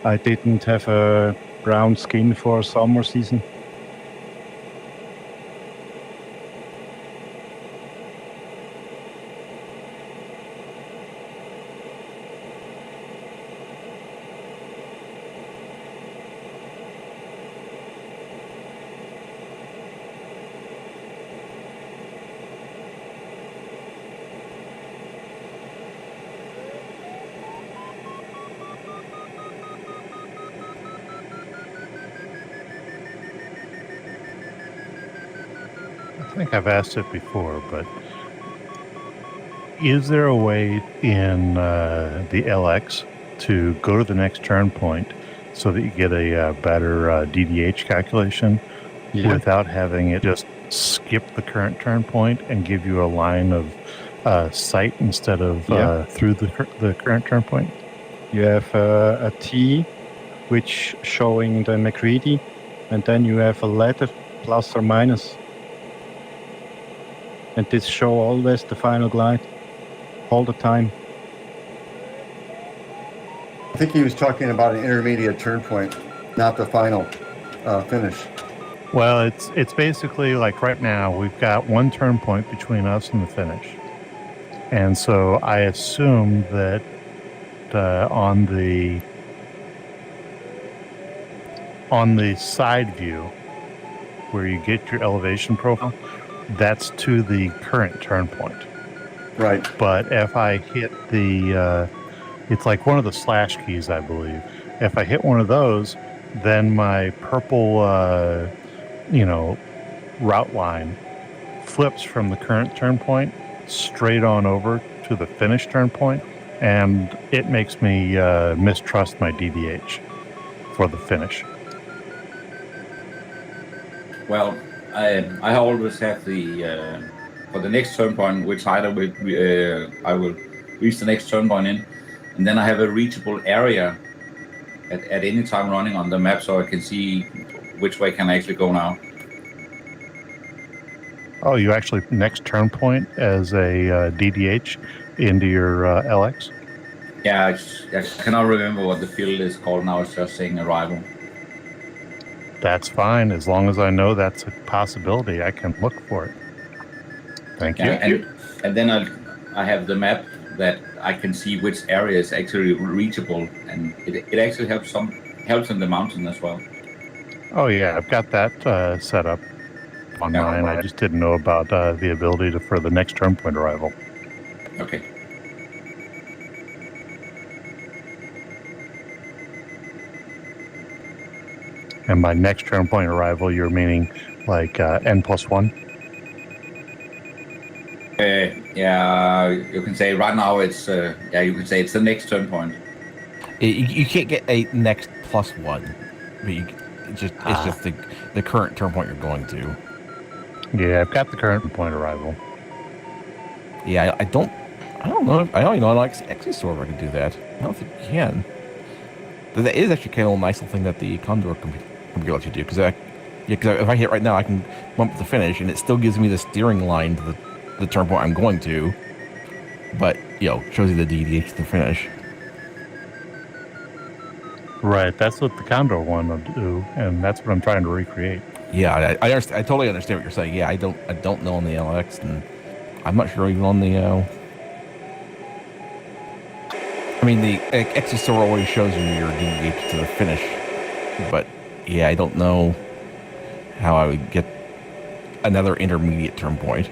I didn't have a brown skin for summer season. think I've asked it before, but is there a way in the LX to go to the next turn point so that you get a better DDH calculation without having it just skip the current turn point and give you a line of sight instead of through the current turn point? You have a T, which showing the McCready, and then you have a letter plus or minus. And this show always the final glide, all the time. I think he was talking about an intermediate turn point, not the final finish. Well, it's basically like right now we've got one turn point between us and the finish, and so I assume that on the side view where you get your elevation profile, that's to the current turn point. Right. But if I hit the it's like one of the slash keys, I believe. If I hit one of those, then my purple route line flips from the current turn point straight on over to the finish turn point, and it makes me mistrust my DDH for the finish. Well, I always have the for the next turn point, which either I will reach the next turn point in, and then I have a reachable area at any time running on the map, so I can see which way can I actually go now. Oh, you actually next turn point as a DDH into your LX? Yeah, I cannot remember what the field is called now. It's just saying arrival. That's fine. As long as I know that's a possibility, I can look for it. Thank you. And then I have the map that I can see which area is actually reachable, and it actually helps in the mountain as well. Oh yeah, I've got that set up on mine. I just didn't know about the ability for the next turn point arrival. Okay. And by next turn point arrival, you're meaning like N+1? Yeah, you can say right now it's you can say it's the next turn point. You can't get a next +1, but it's just the current turn point you're going to. Yeah, I've got the current point arrival. Yeah, I don't know. I don't even know how Exisor I can do that. I don't think you can. That is actually kind of a nice little thing that the Condor computer lets you do, because if I hit right now, I can bump to the finish, and it still gives me the steering line to the turn point I'm going to, but shows you the DDH to the finish. Right, that's what the Condor one will do, and that's what I'm trying to recreate. Yeah, I totally understand what you're saying. Yeah, I don't know on the LX, and I'm not sure even on the. I mean, the Exisor always shows you your DDH to the finish, but yeah, I don't know how I would get another intermediate turn point.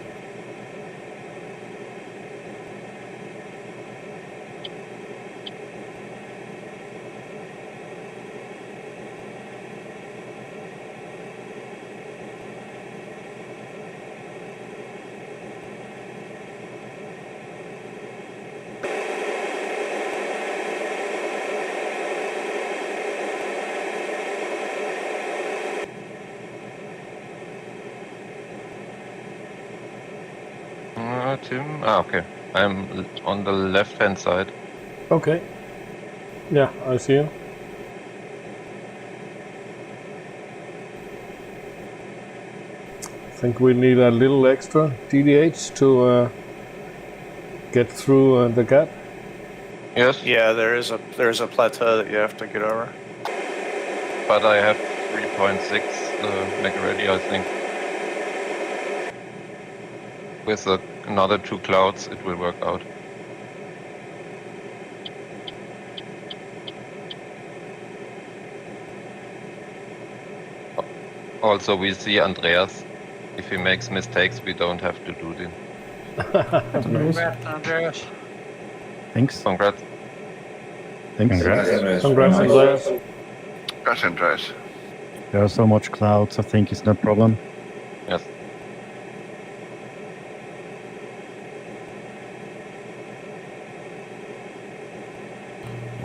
Tim? Okay. I'm on the left-hand side. Okay. Yeah, I see you. I think we need a little extra DDH to get through the gap. Yes. Yeah, there is a plateau that you have to get over. But I have 3.6 McReady, I think. With another 2 clouds, it will work out. Also, we see Andreas. If he makes mistakes, we don't have to do them. Congrats, Andreas. Thanks. Congrats. Thanks. Congrats, Andreas. Congrats, Andreas. There are so much clouds, I think it's no problem. Yes.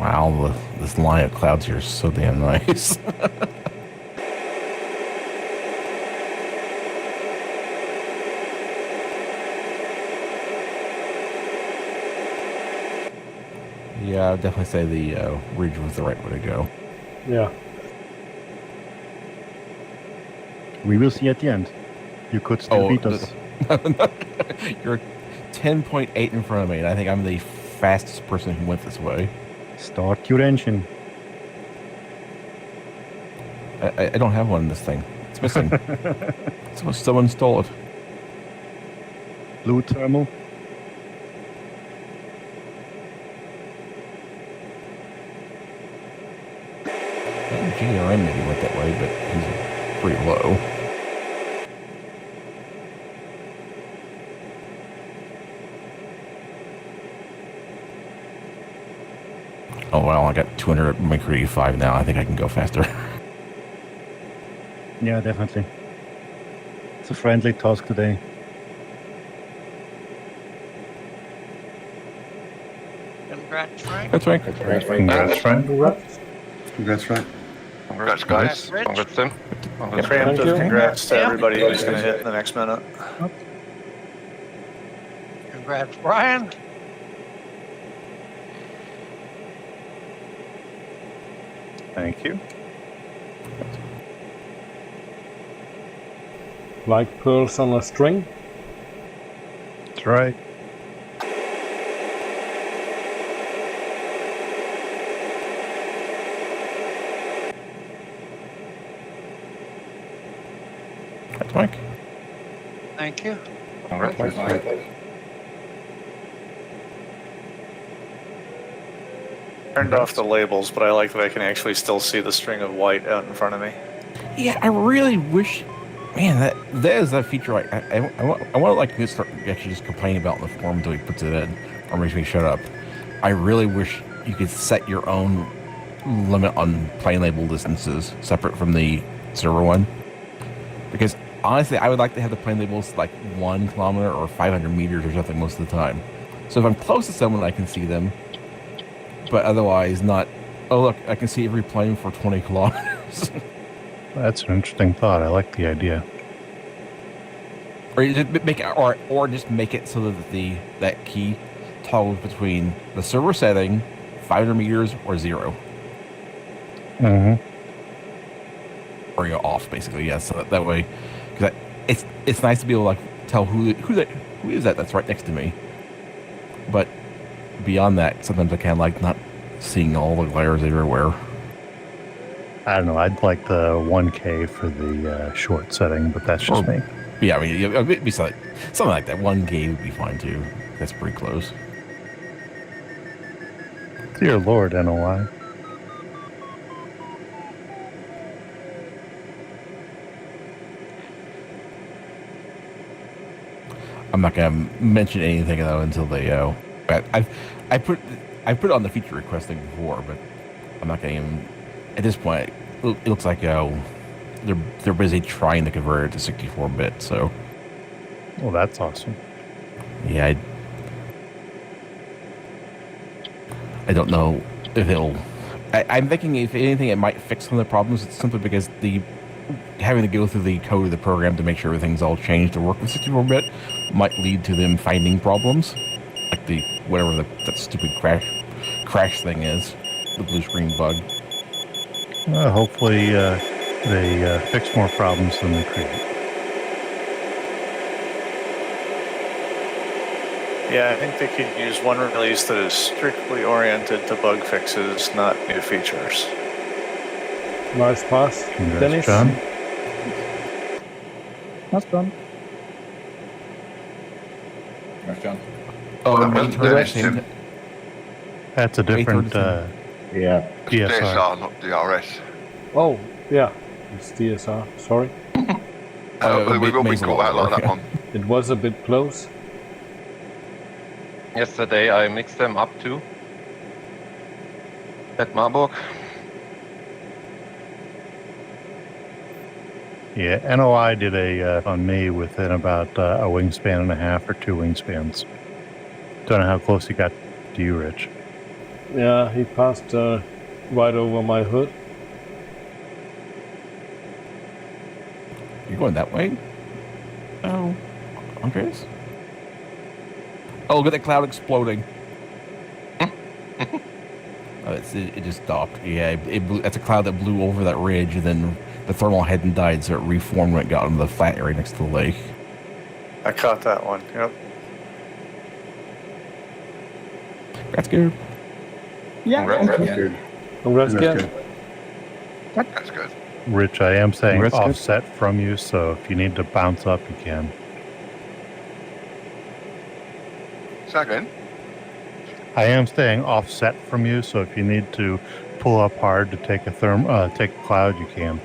Wow, this line of clouds here is so damn nice. Yeah, I would definitely say the ridge was the right way to go. Yeah. We will see at the end. You could still beat us. You're 10.8 in front of me, and I think I'm the fastest person who went this way. Start your engine. I don't have one in this thing. It's missing. Someone stole it. Blue thermal. GRM maybe went that way, but he's pretty low. Oh well, I got 200 micro 5 now. I think I can go faster. Yeah, definitely. It's a friendly task today. Congrats, Frank. That's right. Congrats, Frank. Congrats, Frank. Congrats, guys. Rich. Congrats, Tim. Congrats, Preemptive congrats to everybody who's going to hit in the next minute. Congrats, Brian. Thank you. Like pearls on a string. That's right. That's Mike. Thank you. Congrats, Mike. Turned off the labels, but I like that I can actually still see the string of white out in front of me. Yeah, I really wish, man, that is that feature. I want to like to start actually just complaining about in the forum until he puts it in or makes me shut up. I really wish you could set your own limit on plane label distances separate from the server one, because honestly, I would like to have the plane labels like 1 kilometer or 500 meters or something most of the time. So if I'm close to someone, I can see them, but otherwise not. Oh look, I can see every plane for 20 kilometers. That's an interesting thought. I like the idea. Or just make it, or just make it so that that key toggles between the server setting, 500 meters, or 0. Mm-hmm. Or you're off, basically. Yeah. So that way, because it's nice to be able to like tell who is that that's right next to me. But beyond that, sometimes I kind of like not seeing all the glares everywhere. I don't know. I'd like the 1K for the short setting, but that's just me. Yeah, I mean, it'd be something like that. 1K would be fine too. That's pretty close. Dear Lord, NOI. I'm not gonna mention anything though until they I put it on the feature request thing before, but I'm not gonna even at this point. It looks like they're busy trying to convert it to 64-bit. So, Well, that's awesome. yeah, I don't know if it'll. I'm thinking if anything, it might fix some of the problems. It's simply because having to go through the code of the program to make sure everything's all changed to work with 64-bit might lead to them finding problems, like whatever that stupid crash thing is, the blue screen bug. Hopefully, they fix more problems than they create. Yeah, I think they could use one release that is strictly oriented to bug fixes, not new features. Nice pass. Congrats, Dennis. John. That's done. Congrats, John. Oh, That's a different Yeah. DSR. DSR, not DRS. Oh, yeah. It's DSR. Sorry. We will be caught out like that one. It was a bit close. Yesterday I mixed them up too. At Marburg. Yeah, NOI did on me within about a wingspan and a half or 2 wingspans. Don't know how close he got to you, Rich. Yeah, he passed right over my hood. You're going that way? Oh, Andreas? Oh, look at the cloud exploding. Oh, it just stopped. Yeah, it blew, that's a cloud that blew over that ridge, and then the thermal hadn't died, so it reformed when it got into the flat area next to the lake. I caught that one. Yep. That's good. Yeah, Congrats. thank you. Congrats, again. That's good. Rich, I am saying That's good. offset from you, so if you need to bounce up, you can. Say again. I am staying offset from you, so if you need to pull up hard to take a take a cloud, you can.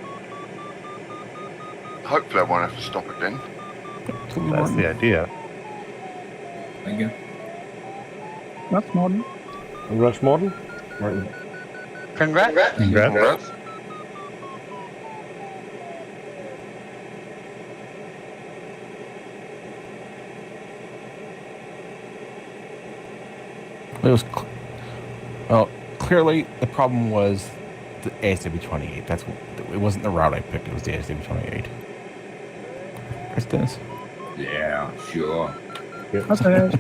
Hopefully, I won't have to stop again. That's the idea. Thank you. That's Morten. Congrats, Morten. Congrats. Congrats. It was well, clearly the problem was the ASW28. That's what, it wasn't the route I picked. It was the ASW28. Chris Dennis. Yeah, sure. That's it.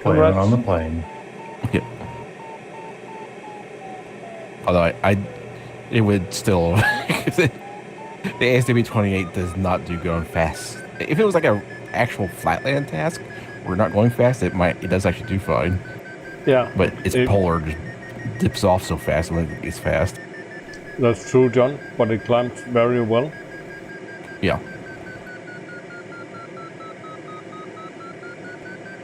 Playing on the plane. Yep. Although it would still the ASW28 does not do going fast. If it was like a actual flatland task, we're not going fast. It does actually do fine. Yeah. But its polar just dips off so fast when it's fast. That's true, John, but it climbs very well. Yeah.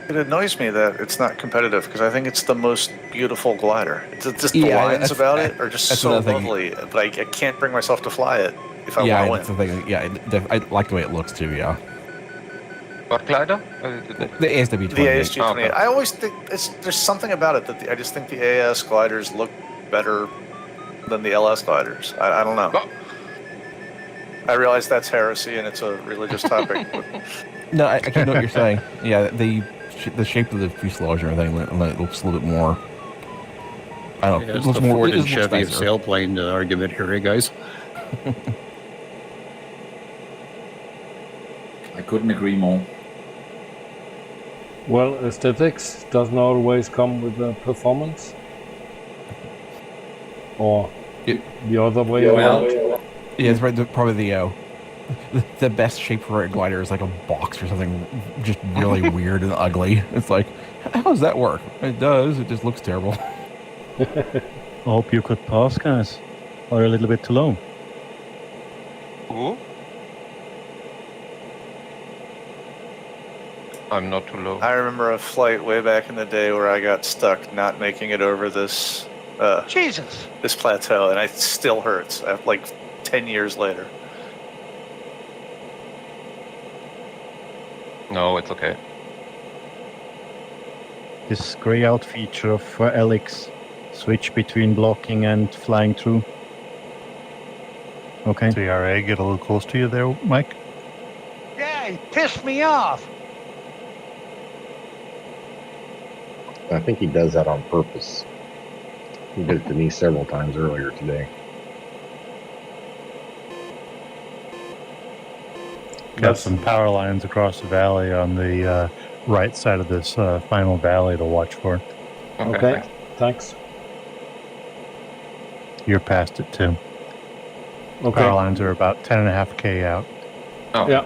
It annoys me that it's not competitive because I think it's the most beautiful glider. It's just the lines about it are just so lovely. But I can't bring myself to fly it if I want to win. That's the thing. Yeah, I like the way it looks too. Yeah. What glider? The ASW28. The ASG28. I always think there's something about it that I just think the AS gliders look better than the LS gliders. I don't know. Oh. I realize that's heresy and it's a religious topic. But No, I can know what you're saying. Yeah, the shape of the fuselage and everything it looks a little bit more. I don't know. Yeah, It it's looks the more. Ford It and looks Chevy of nicer. sailplane argument here, guys. I couldn't agree more. Well, aesthetics doesn't always come with the performance. Or the other way around. Yeah, it's probably the best shape for a glider is like a box or something just really weird and ugly. It's like, how does that work? It does. It just looks terrible. I hope you could pass, guys. Or a little bit too low. Ooh. I'm not too low. I remember a flight way back in the day where I got stuck not making it over this Jesus. this plateau, and it still hurts like 10 years later. No, it's okay. This grey out feature of Alex. Switch between blocking and flying through. Okay. CRA, get a little close to you there, Mike. Yeah, he pissed me off. I think he does that on purpose. He did it to me several times earlier today. Got some power lines across the valley on the right side of this final valley to watch for. Okay, thanks. You're past it too. Okay. Power lines are about 10.5K out. Oh. Yeah.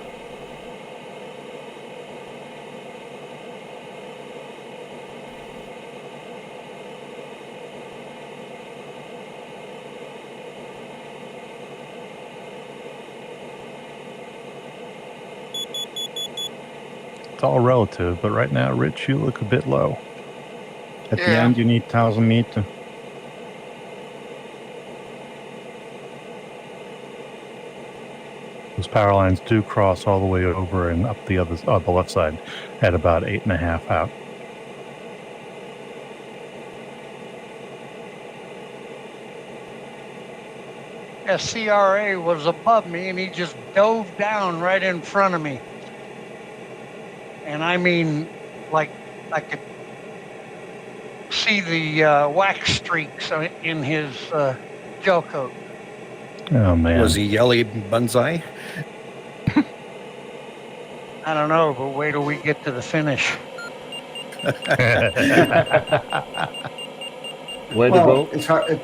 It's all relative, but right now, Rich, you look a bit low. At the end, you need 1,000 meters. Those power lines do cross all the way over and up the left side at about 8.5 out. SCRA was above me and he just dove down right in front of me. And I mean, like I could see the wax streaks in his gel coat. Oh man. Was he yelly banzai? I don't know, but wait till we get to the finish. Way to Well, go. it's hard.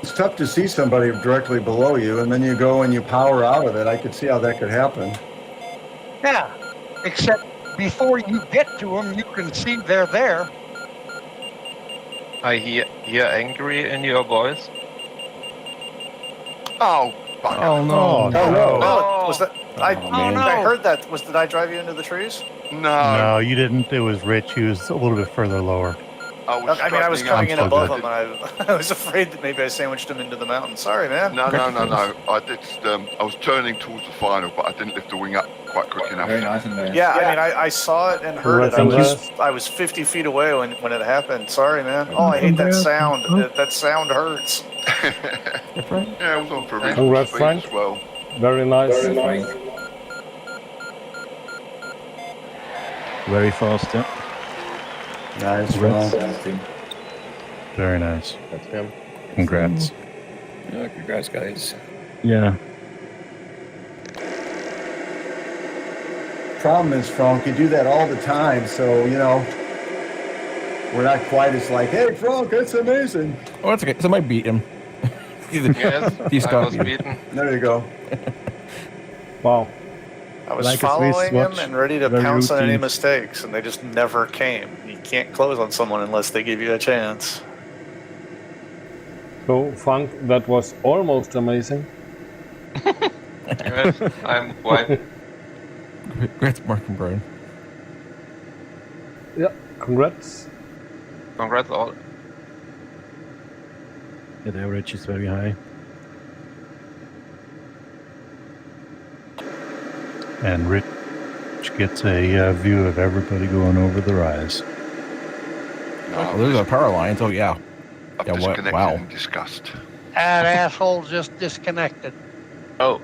It's tough to see somebody directly below you, and then you go and you power out of it. I could see how that could happen. Yeah, except before you get to them, you can see they're there. I hear angry in your voice. Oh, bugger. Oh no! Oh, no. No, was that? I no. heard that. Did I drive you into the trees? No, you didn't. It was Rich. He was a little bit further lower. I was straightening coming in I'm so above good. him, and I was afraid that maybe I sandwiched him into the mountain. Sorry, man. No. I did. I was turning towards the final, but I didn't lift the wing up quite quick enough. Very nice in there. Yeah, I mean, I saw it and heard it. Congrats. I was 50 feet away when it happened. Sorry, man. Oh, I hate that sound. That sound hurts. Yeah, it was on for a reasonable Congrats, speed Frank. as well. Very nice. Very fast, yeah. Nice, Congrats. Ron. Very nice. That's him. Congrats. Yeah, congrats, guys. Yeah. Problem is, Frank, you do that all the time, so we're not quite as like, hey, Frank, that's amazing. Oh, that's okay. Somebody beat him. Yes, He's I was got beaten. There you go. Wow. I was Like a following Swiss him watch, and ready to very pounce on any routine. mistakes, and they just never came. You can't close on someone unless they give you a chance. So, Frank, that was almost amazing. Yes, I'm quite. Congrats, Mark and Brian. Yeah, congrats. Congrats all. Yeah, the average is very high. And Rich gets a view of everybody going over the rise. Oh, there's a power line. Oh yeah. I've Yeah, disconnected wow. and discussed. That asshole just disconnected. Oh,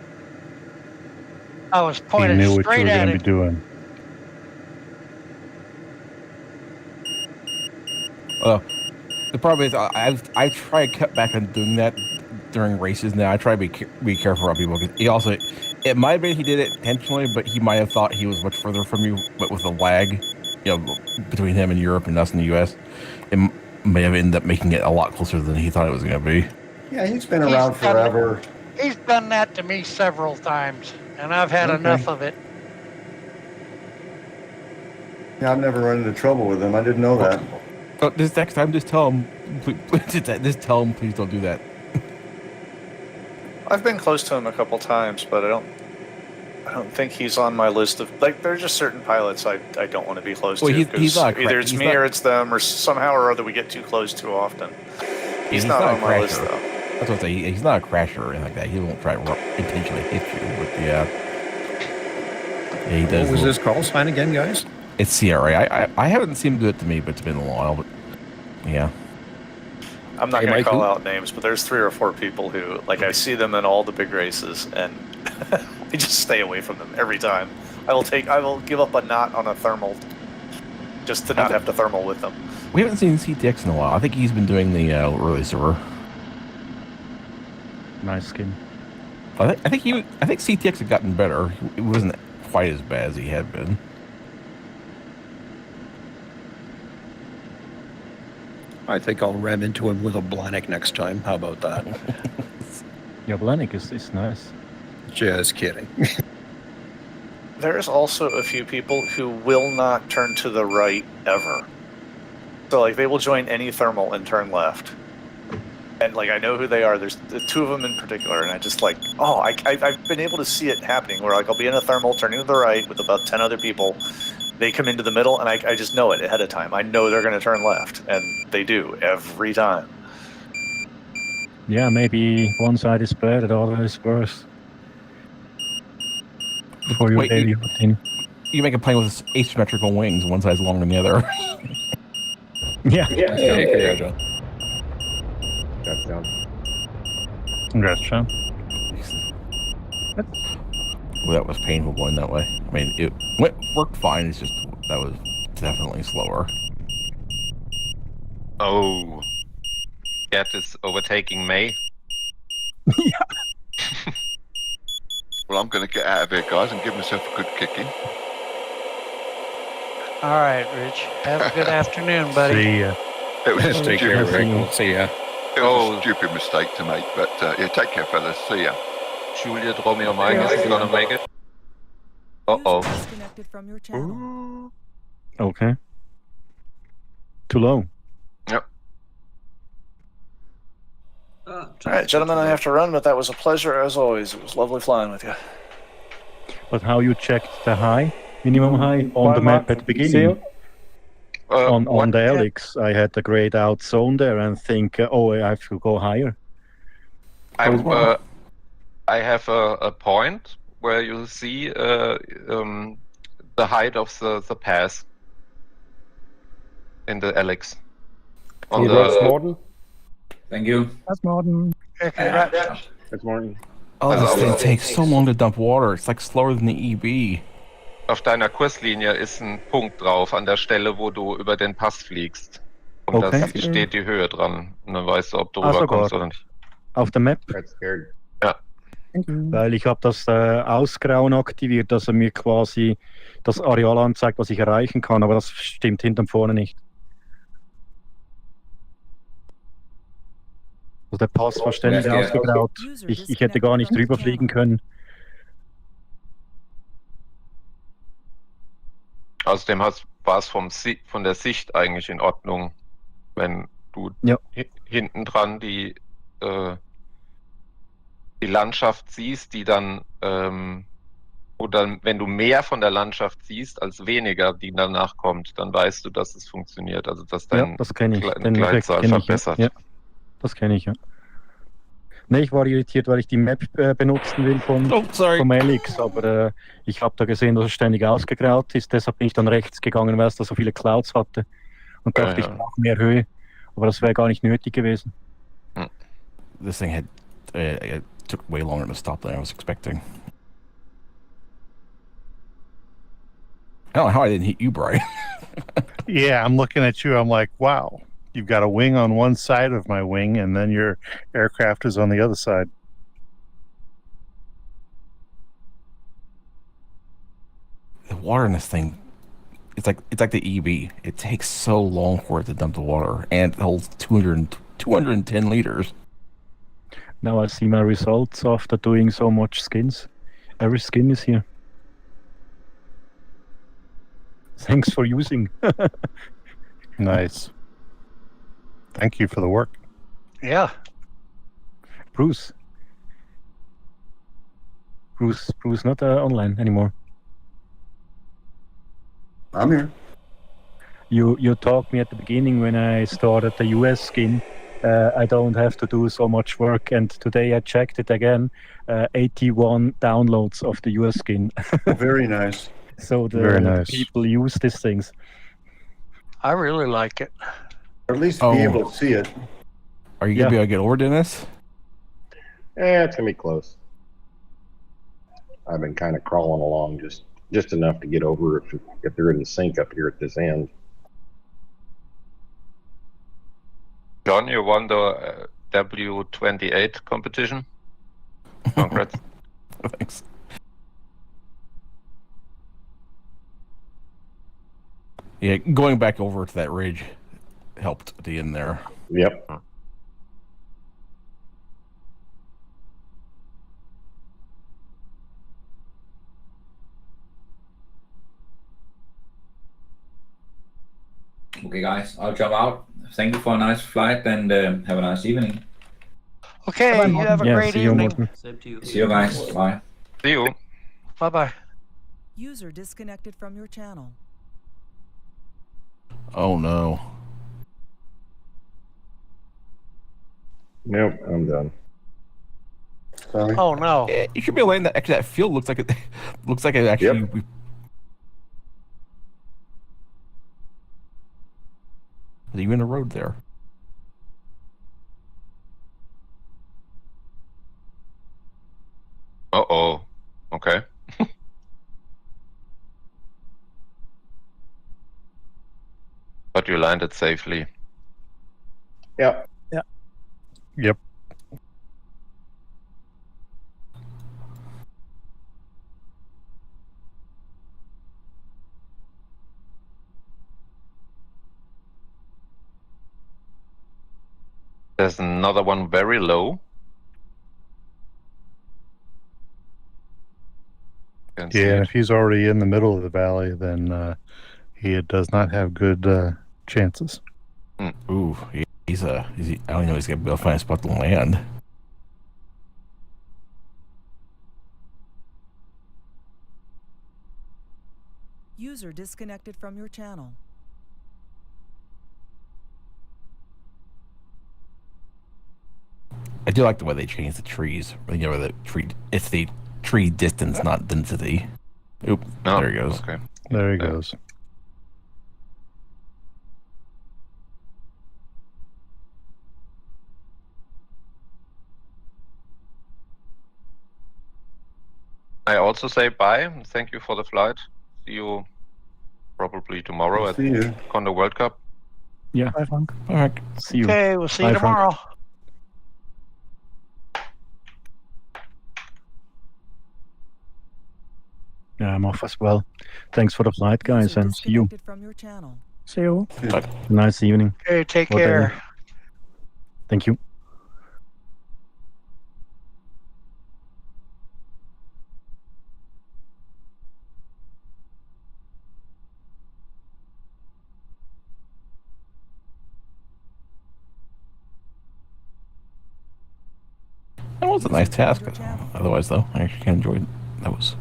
I was He pointing knew what you straight were at going to him. be doing. The problem is I try to cut back on doing that during races now. I try to be careful around people. 'Cause he also, it might have been he did it intentionally, but he might have thought he was much further from you, but with a lag, between him and Europe and us in the U.S., it may have ended up making it a lot closer than he thought it was going to be. Yeah, he's been around forever. He's done that to me several times, and I've had Okay. enough of it. Yeah, I've never run into trouble with him. I didn't know that. But this next time, just tell him, just tell him, please don't do that. I've been close to him a couple times, but I don't think he's on my list of there are just certain pilots I don't want to be close Well, to he's because not a either it's he's me not- or it's them or somehow or other we get too close too often. He's not a on my list crasher. though. That's what I say. He's not a crasher or anything like that. He won't try to intentionally hit you, but yeah, he does. What was this call sign again, guys? It's CRA. I haven't seen him do it to me, but it's been a while. But yeah, I'm not Hey, going to Mike, call who- out names, but there's 3 or 4 people who I see them in all the big races and I just stay away from them every time. I will give up a knot on a thermal just to not have to thermal with them. we haven't seen CTX in a while. I think he's been doing the early server. Nice skin. I think CTX had gotten better. It wasn't quite as bad as he had been. I think I'll ram into him with a Blahnik next time. How about that? Yeah, Blahnik is nice. Just kidding. There's also a few people who will not turn to the right ever. So they will join any thermal and turn left. And I know who they are. There's the 2 of them in particular, and I just I've been able to see it happening where I'll be in a thermal turning to the right with about 10 other people. They come into the middle, and I just know it ahead of time. I know they're going to turn left, and they do every time. Yeah, maybe one side is bad, the other is worse. For your Wait, daily routine. You make a plane with asymmetrical wings. One side's longer than the other. Yeah. Hey, John. That's down. Congrats, Sean. Well, that was painful going that way. I mean, it worked fine. It's just that was definitely slower. Oh. Gert is overtaking May. Well, I'm going to get out of here, guys, and give myself a good kicking. All right, Rich. Have a good afternoon, buddy. See ya. It was a Take care, stupid, Rick. We'll see ya. it was a stupid mistake to make, but yeah, take care, fellas. See ya. Juliet Romeo Mike is gonna make it. Uh-oh. User disconnected from your channel. Okay. Too low. Yep. All right, gentlemen, I have to run, but that was a pleasure as always. It was lovely flying with you. But how you checked the high, minimum high, on the map at the beginning? On the helix, I had a grayed out zone there and think, oh, I have to go higher. I have a point where you'll see the height of the pass in the helix. Morten. Thank you. That's Morten. That's Morten. Oh, this thing takes so long to dump water. It's like slower than the EB. Auf deiner Kurslinie ist ein Punkt drauf, an der Stelle, wo du über den Pass fliegst. Und da steht die Höhe dran. Und dann weißt du, ob du rüberkommst oder nicht. Auf der Map? Ja. Weil ich habe das Ausgrauen aktiviert, dass er mir quasi das Areal anzeigt, was ich erreichen kann, aber das stimmt hinten und vorne nicht. Also der Pass war ständig ausgegraut. Ich hätte gar nicht drüber fliegen können. Außerdem war es von der Sicht eigentlich in Ordnung, wenn du hinten dran die Landschaft siehst, die dann, oder wenn du mehr von der Landschaft siehst als weniger, die danach kommt, dann weißt du, dass es funktioniert. Also dass dein Gleitzahl verbessert. Ja, das kenne ich, ja. Ne, ich war irritiert, weil ich die Map benutzen will vom Helix, aber ich habe da gesehen, dass es ständig ausgegraut ist, deshalb bin ich dann rechts gegangen, weil es da so viele Clouds hatte und dachte, ich brauche mehr Höhe, aber das wäre gar nicht nötig gewesen. This thing had it took way longer to stop than I was expecting. I don't know how I didn't hit you, Brian. Yeah, I'm looking at you. I'm like, wow. You've got a wing on one side of my wing, and then your aircraft is on the other side. The water in this thing, it's like the EB. It takes so long for it to dump the water, and it holds 210 liters. Now I see my results after doing so much skins. Every skin is here. Thanks for using. Nice. Thank you for the work. Yeah. Bruce not online anymore. I'm here. You talked me at the beginning when I started the US skin. I don't have to do so much work, and today I checked it again. 81 downloads of the US skin. Very nice. So the people use these things. I really like it. Or at least be able to see it. Are you gonna be able to get over to this? It's gonna be close. I've been kind of crawling along just enough to get over if they're in the sink up here at this end. John, you won the W28 competition. Congrats. Thanks. Yeah, going back over to that ridge helped at the end there. Yep. Okay, guys, I'll jump out. Thank you for a nice flight and have a nice evening. Okay, you have a great evening. See you guys. Bye. See you. Bye-bye. User disconnected from your channel. Oh no. Nope, I'm done. Sorry. Oh no. You should be laying that. Actually, that field looks like it. Looks like it actually. Yep. Are you in a road there? Uh-oh. Okay. But you landed safely. Yep. Yeah. Yep. There's another one very low. Can see Yeah, it. if he's already in the middle of the valley, then he does not have good chances. Ooh, he's I don't know. He's gonna be able to find a spot to land. User disconnected from your channel. I do like the way they change the trees. You know, the tree. It's the tree distance, not density. Oop, Oh, there he goes. Okay. There he goes. I also say bye. Thank you for the flight. See you probably tomorrow at See you. Condor World Cup. Yeah. Bye, Frank. All right. See you. Okay, we'll see you Bye, Frank. tomorrow. Yeah, I'm off as well. Thanks for the flight, guys, User and see you. disconnected from your channel. See you. Nice evening. Okay, take What care. Thank you. That was a nice task. Otherwise, though, I actually kind of enjoyed. That was,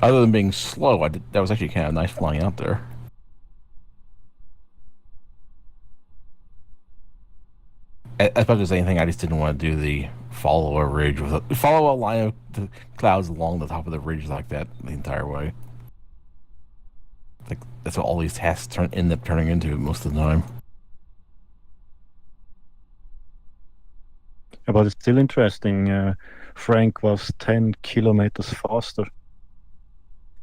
other than being slow, that was actually kind of nice flying out there. As much as anything, I just didn't want to do the follow a ridge follow a line of the clouds along the top of the ridge like that the entire way. Like that's what all these tasks end up turning into most of the time. But it's still interesting. Frank was 10 kilometers faster.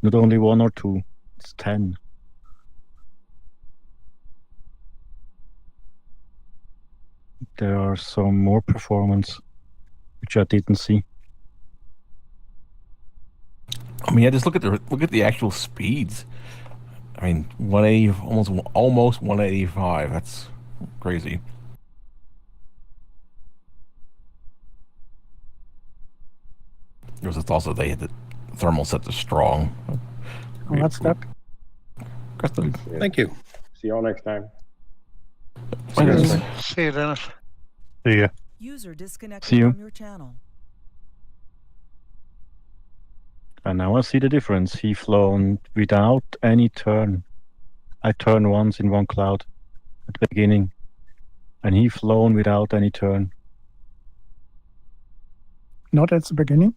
Not only 1 or 2, it's 10. There are some more performance, which I didn't see. I mean, yeah, just look at the actual speeds. I mean, 180, almost 185. That's crazy. Because it's also they had the thermal set to strong. Well, that's stuck. Thank you. See you all next time. See you, Dennis. See ya. User disconnected See you. from your channel. And now I see the difference. He flown without any turn. I turned once in one cloud at the beginning, and he flown without any turn. Not at the beginning.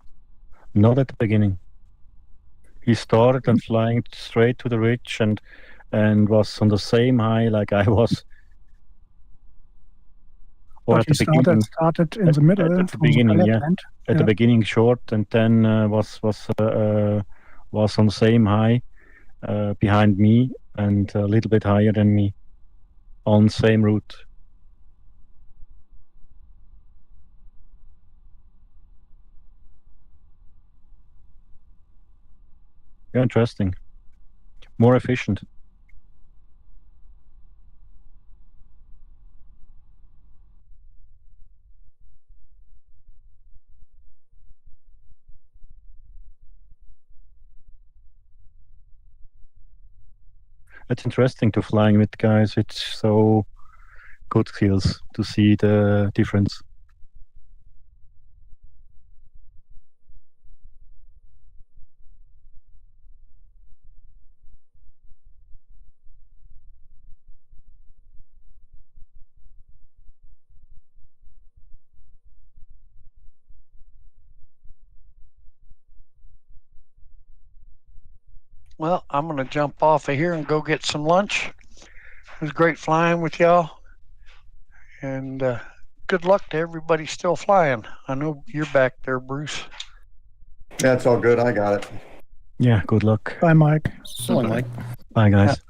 Not at the beginning. He started and flying straight to the ridge and was on the same high like I was. Or But at he the beginning. started in the middle. At the beginning, yeah. End. At the beginning, short, and then was on the same high behind me and a little bit higher than me on same route. Yeah, interesting. More efficient. It's interesting to flying with guys with so good skills to see the difference. Well, I'm going to jump off of here and go get some lunch. It was great flying with y'all. And good luck to everybody still flying. I know you're back there, Bruce. That's all good. I got it. Yeah, good luck. Bye, Mike. So, Mike. Bye, guys.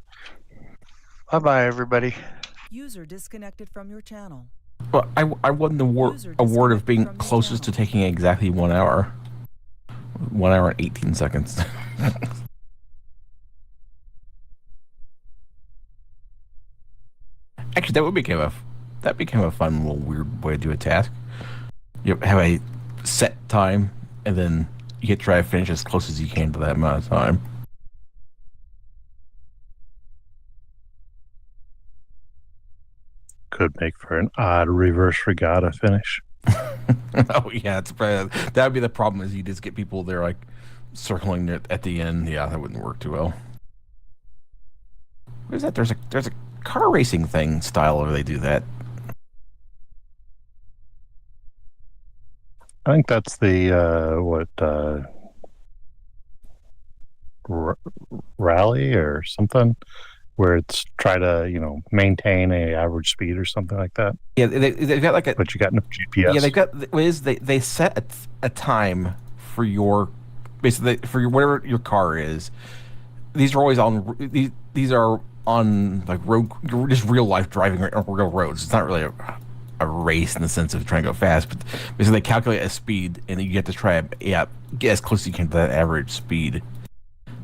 Bye-bye, everybody. User disconnected from your channel. Well, I won the award of being closest to taking exactly 1 hour. 1 hour and 18 seconds. Actually, that became a fun little weird way to do a task. You have a set time, and then you get to try to finish as close as you can to that amount of time. Could make for an odd reverse regatta finish. Oh yeah, that would be the problem. Is you just get people there like circling at the end. Yeah, that wouldn't work too well. What is that? There's a car racing thing style where they do that. I think that's the rally or something, where it's try to maintain a average speed or something like that. Yeah, they've got like a. But you got no GPS. Yeah, they've got they set a time for your basically for your whatever your car is. These are always on these are on like road, just real life driving on real roads. It's not really a race in the sense of trying to go fast, but basically they calculate a speed and you get to try get as close as you can to that average speed.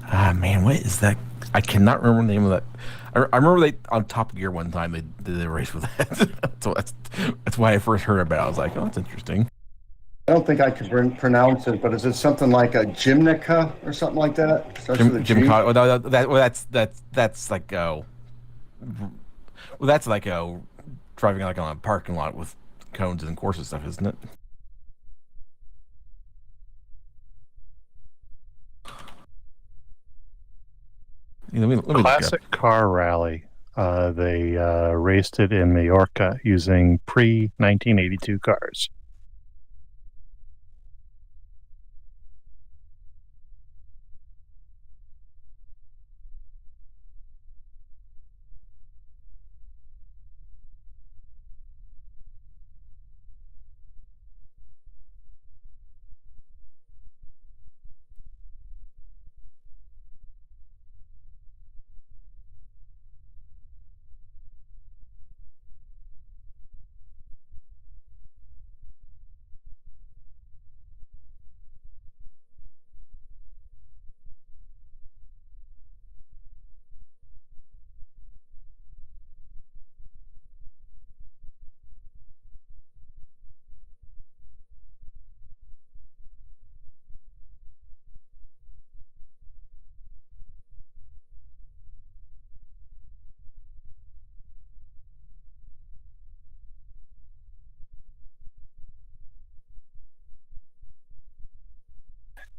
Ah man, what is that? I cannot remember the name of that. I remember they on Top Gear one time they did a race with that. So that's why I first heard about it. I was like, oh, that's interesting. I don't think I could pronounce it, but is it something like a Gymnica or something like that? Gymkhana. Oh, that's like that's like driving like on a parking lot with cones and courses stuff, isn't it? Classic car rally. They raced it in Mallorca using pre-1982 cars.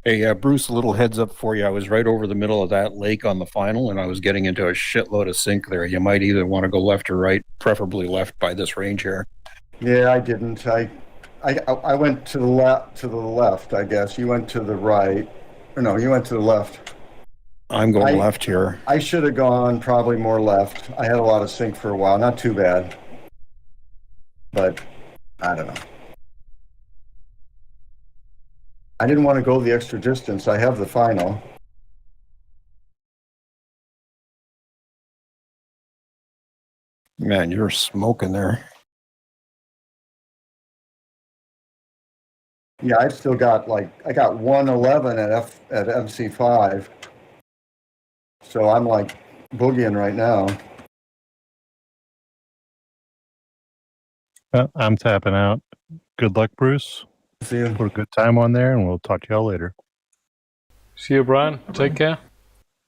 Hey, Bruce, a little heads up for you. I was right over the middle of that lake on the final, and I was getting into a shitload of sink there. You might either want to go left or right, preferably left by this range here. Yeah, I didn't. I went to the left, I guess. You went to the right. Or no, you went to the left. I'm going left here. I should have gone probably more left. I had a lot of sink for a while. Not too bad. But I don't know. I didn't want to go the extra distance. I have the final. Man, you're smoking there. Yeah, I still got I got 111 at MC5. So I'm like boogieing right now. I'm tapping out. Good luck, Bruce. See you. Put a good time on there, and we'll talk to y'all later. See you, Brian. Take care.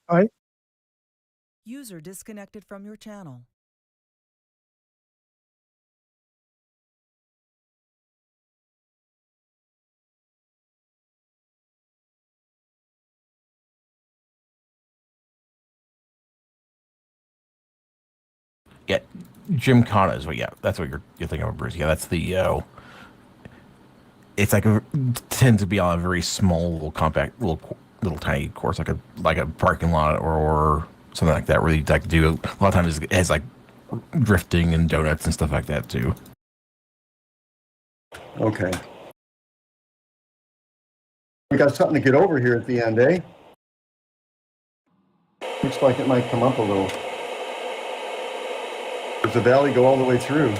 Bye. User disconnected from your channel. Yeah, Gymkhana is what. Yeah, that's what you're thinking of, Bruce. Yeah, that's the. It's like tends to be on a very small, little compact, little tiny course, like a parking lot or something like that, where you like to do a lot of times it has like drifting and donuts and stuff like that too. Okay. We got something to get over here at the end, eh? Looks like it might come up a little. Does the valley go all the way through?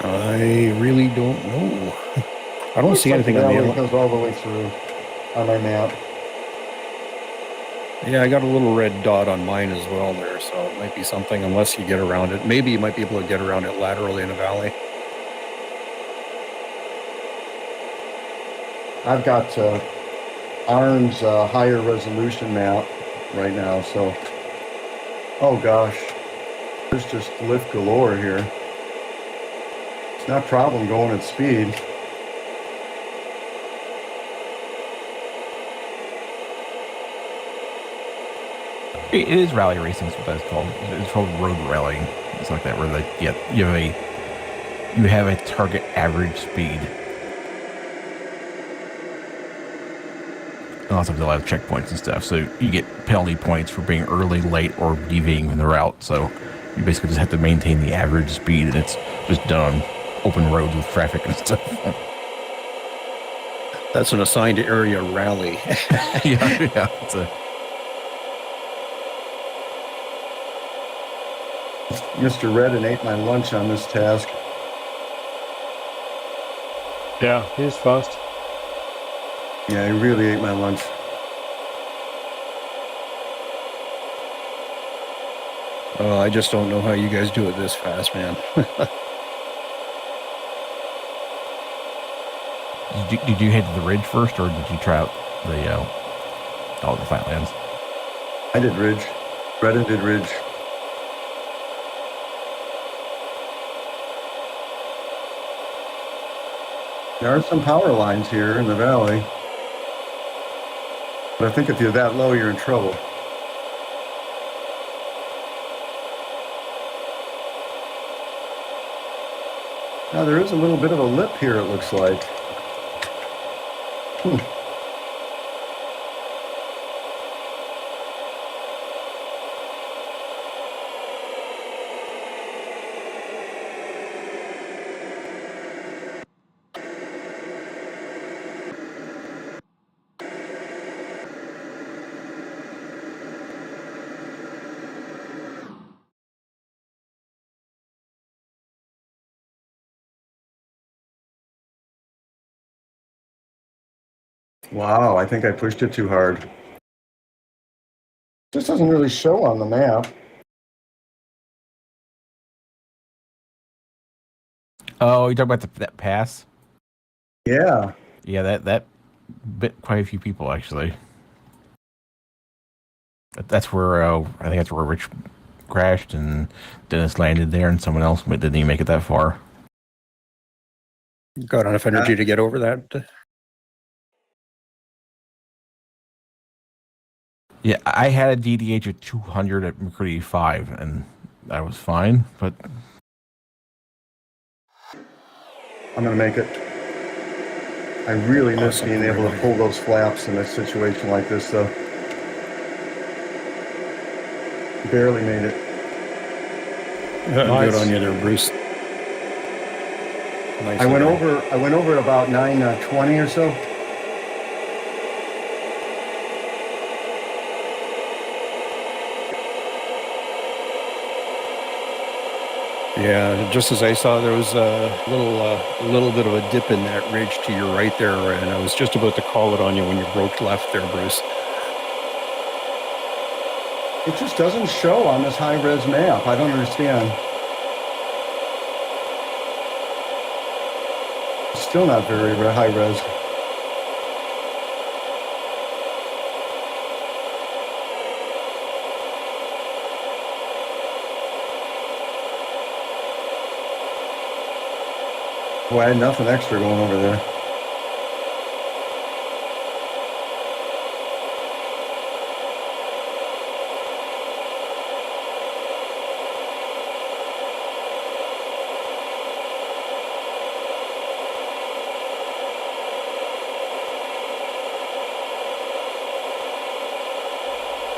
I really don't know. I don't see anything on the valley goes all the way through on my map. Yeah, I got a little red dot on mine as well there, so it might be something unless you get around it. Maybe you might be able to get around it laterally in a valley. I've got Arn's higher resolution map right now, so... Oh gosh, there's just lift galore here. It's not a problem going at speed. It is rally racing, is what that's called. It's called road rallying. It's like that, where you have a target average speed. And also they'll have checkpoints and stuff, so you get penalty points for being early, late, or deviating from the route. So you basically just have to maintain the average speed, and it's just done on open roads with traffic and stuff. That's an assigned area rally. yeah. It's a... Mr. Redden ate my lunch on this task. Yeah, he's fast. Yeah, he really ate my lunch. I just don't know how you guys do it this fast, man. Did you head to the ridge first, or did you try out the flatlands? I did ridge. Redden did ridge. There are some power lines here in the valley. But I think if you're that low, you're in trouble. Now there is a little bit of a lip here, it looks like. Wow, I think I pushed it too hard. This doesn't really show on the map. Oh, you talking about that pass? Yeah. Yeah, that bit quite a few people, actually. That's where, I think that's where Rich crashed and Dennis landed there, and someone else didn't even make it that far. Got enough energy to get over that? Yeah, I had a DDH of 200 at McCready 5, and I was fine, but... I'm going to make it. I really miss being able to pull those flaps in a situation like this, though. Barely made it. Nice. Good on you there, Bruce. Nice. I went over at about 9:20 or so. Yeah, just as I saw, there was a little bit of a dip in that ridge to your right there, and I was just about to call it on you when you broke left there, Bruce. It just doesn't show on this high-res map. I don't understand. It's still not very high-res. Well, I had nothing extra going over there.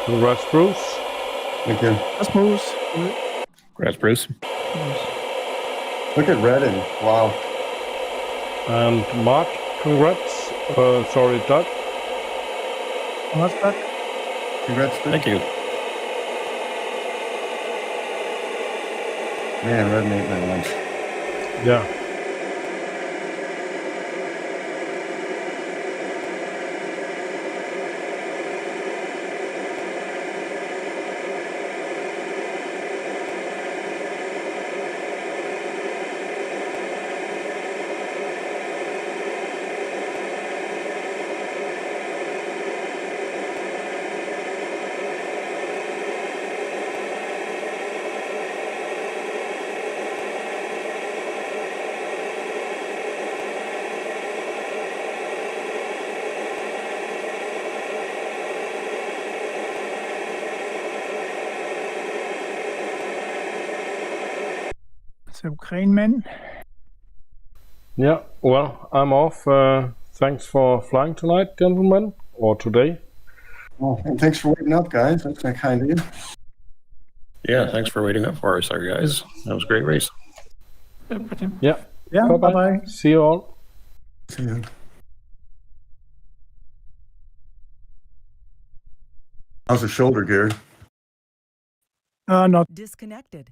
Congrats, Bruce. Thank you. That's Bruce. Congrats, Bruce. Look at Redden. Wow. And Mark, congrats. Sorry, Doug. Congrats, Doug. Congrats, Doug. Thank you. Man, red meat my lunch. Yeah. So, Craneman. Yeah, well, I'm off. Thanks for flying tonight, gentlemen, or today. Well, and thanks for waiting up, guys. That's very kind of you. Yeah, thanks for waiting up for us, our guys. That was a great race. Yeah. Yeah, Bye-bye. bye-bye. See you all. See you. How's the shoulder, Gary? Not Disconnected.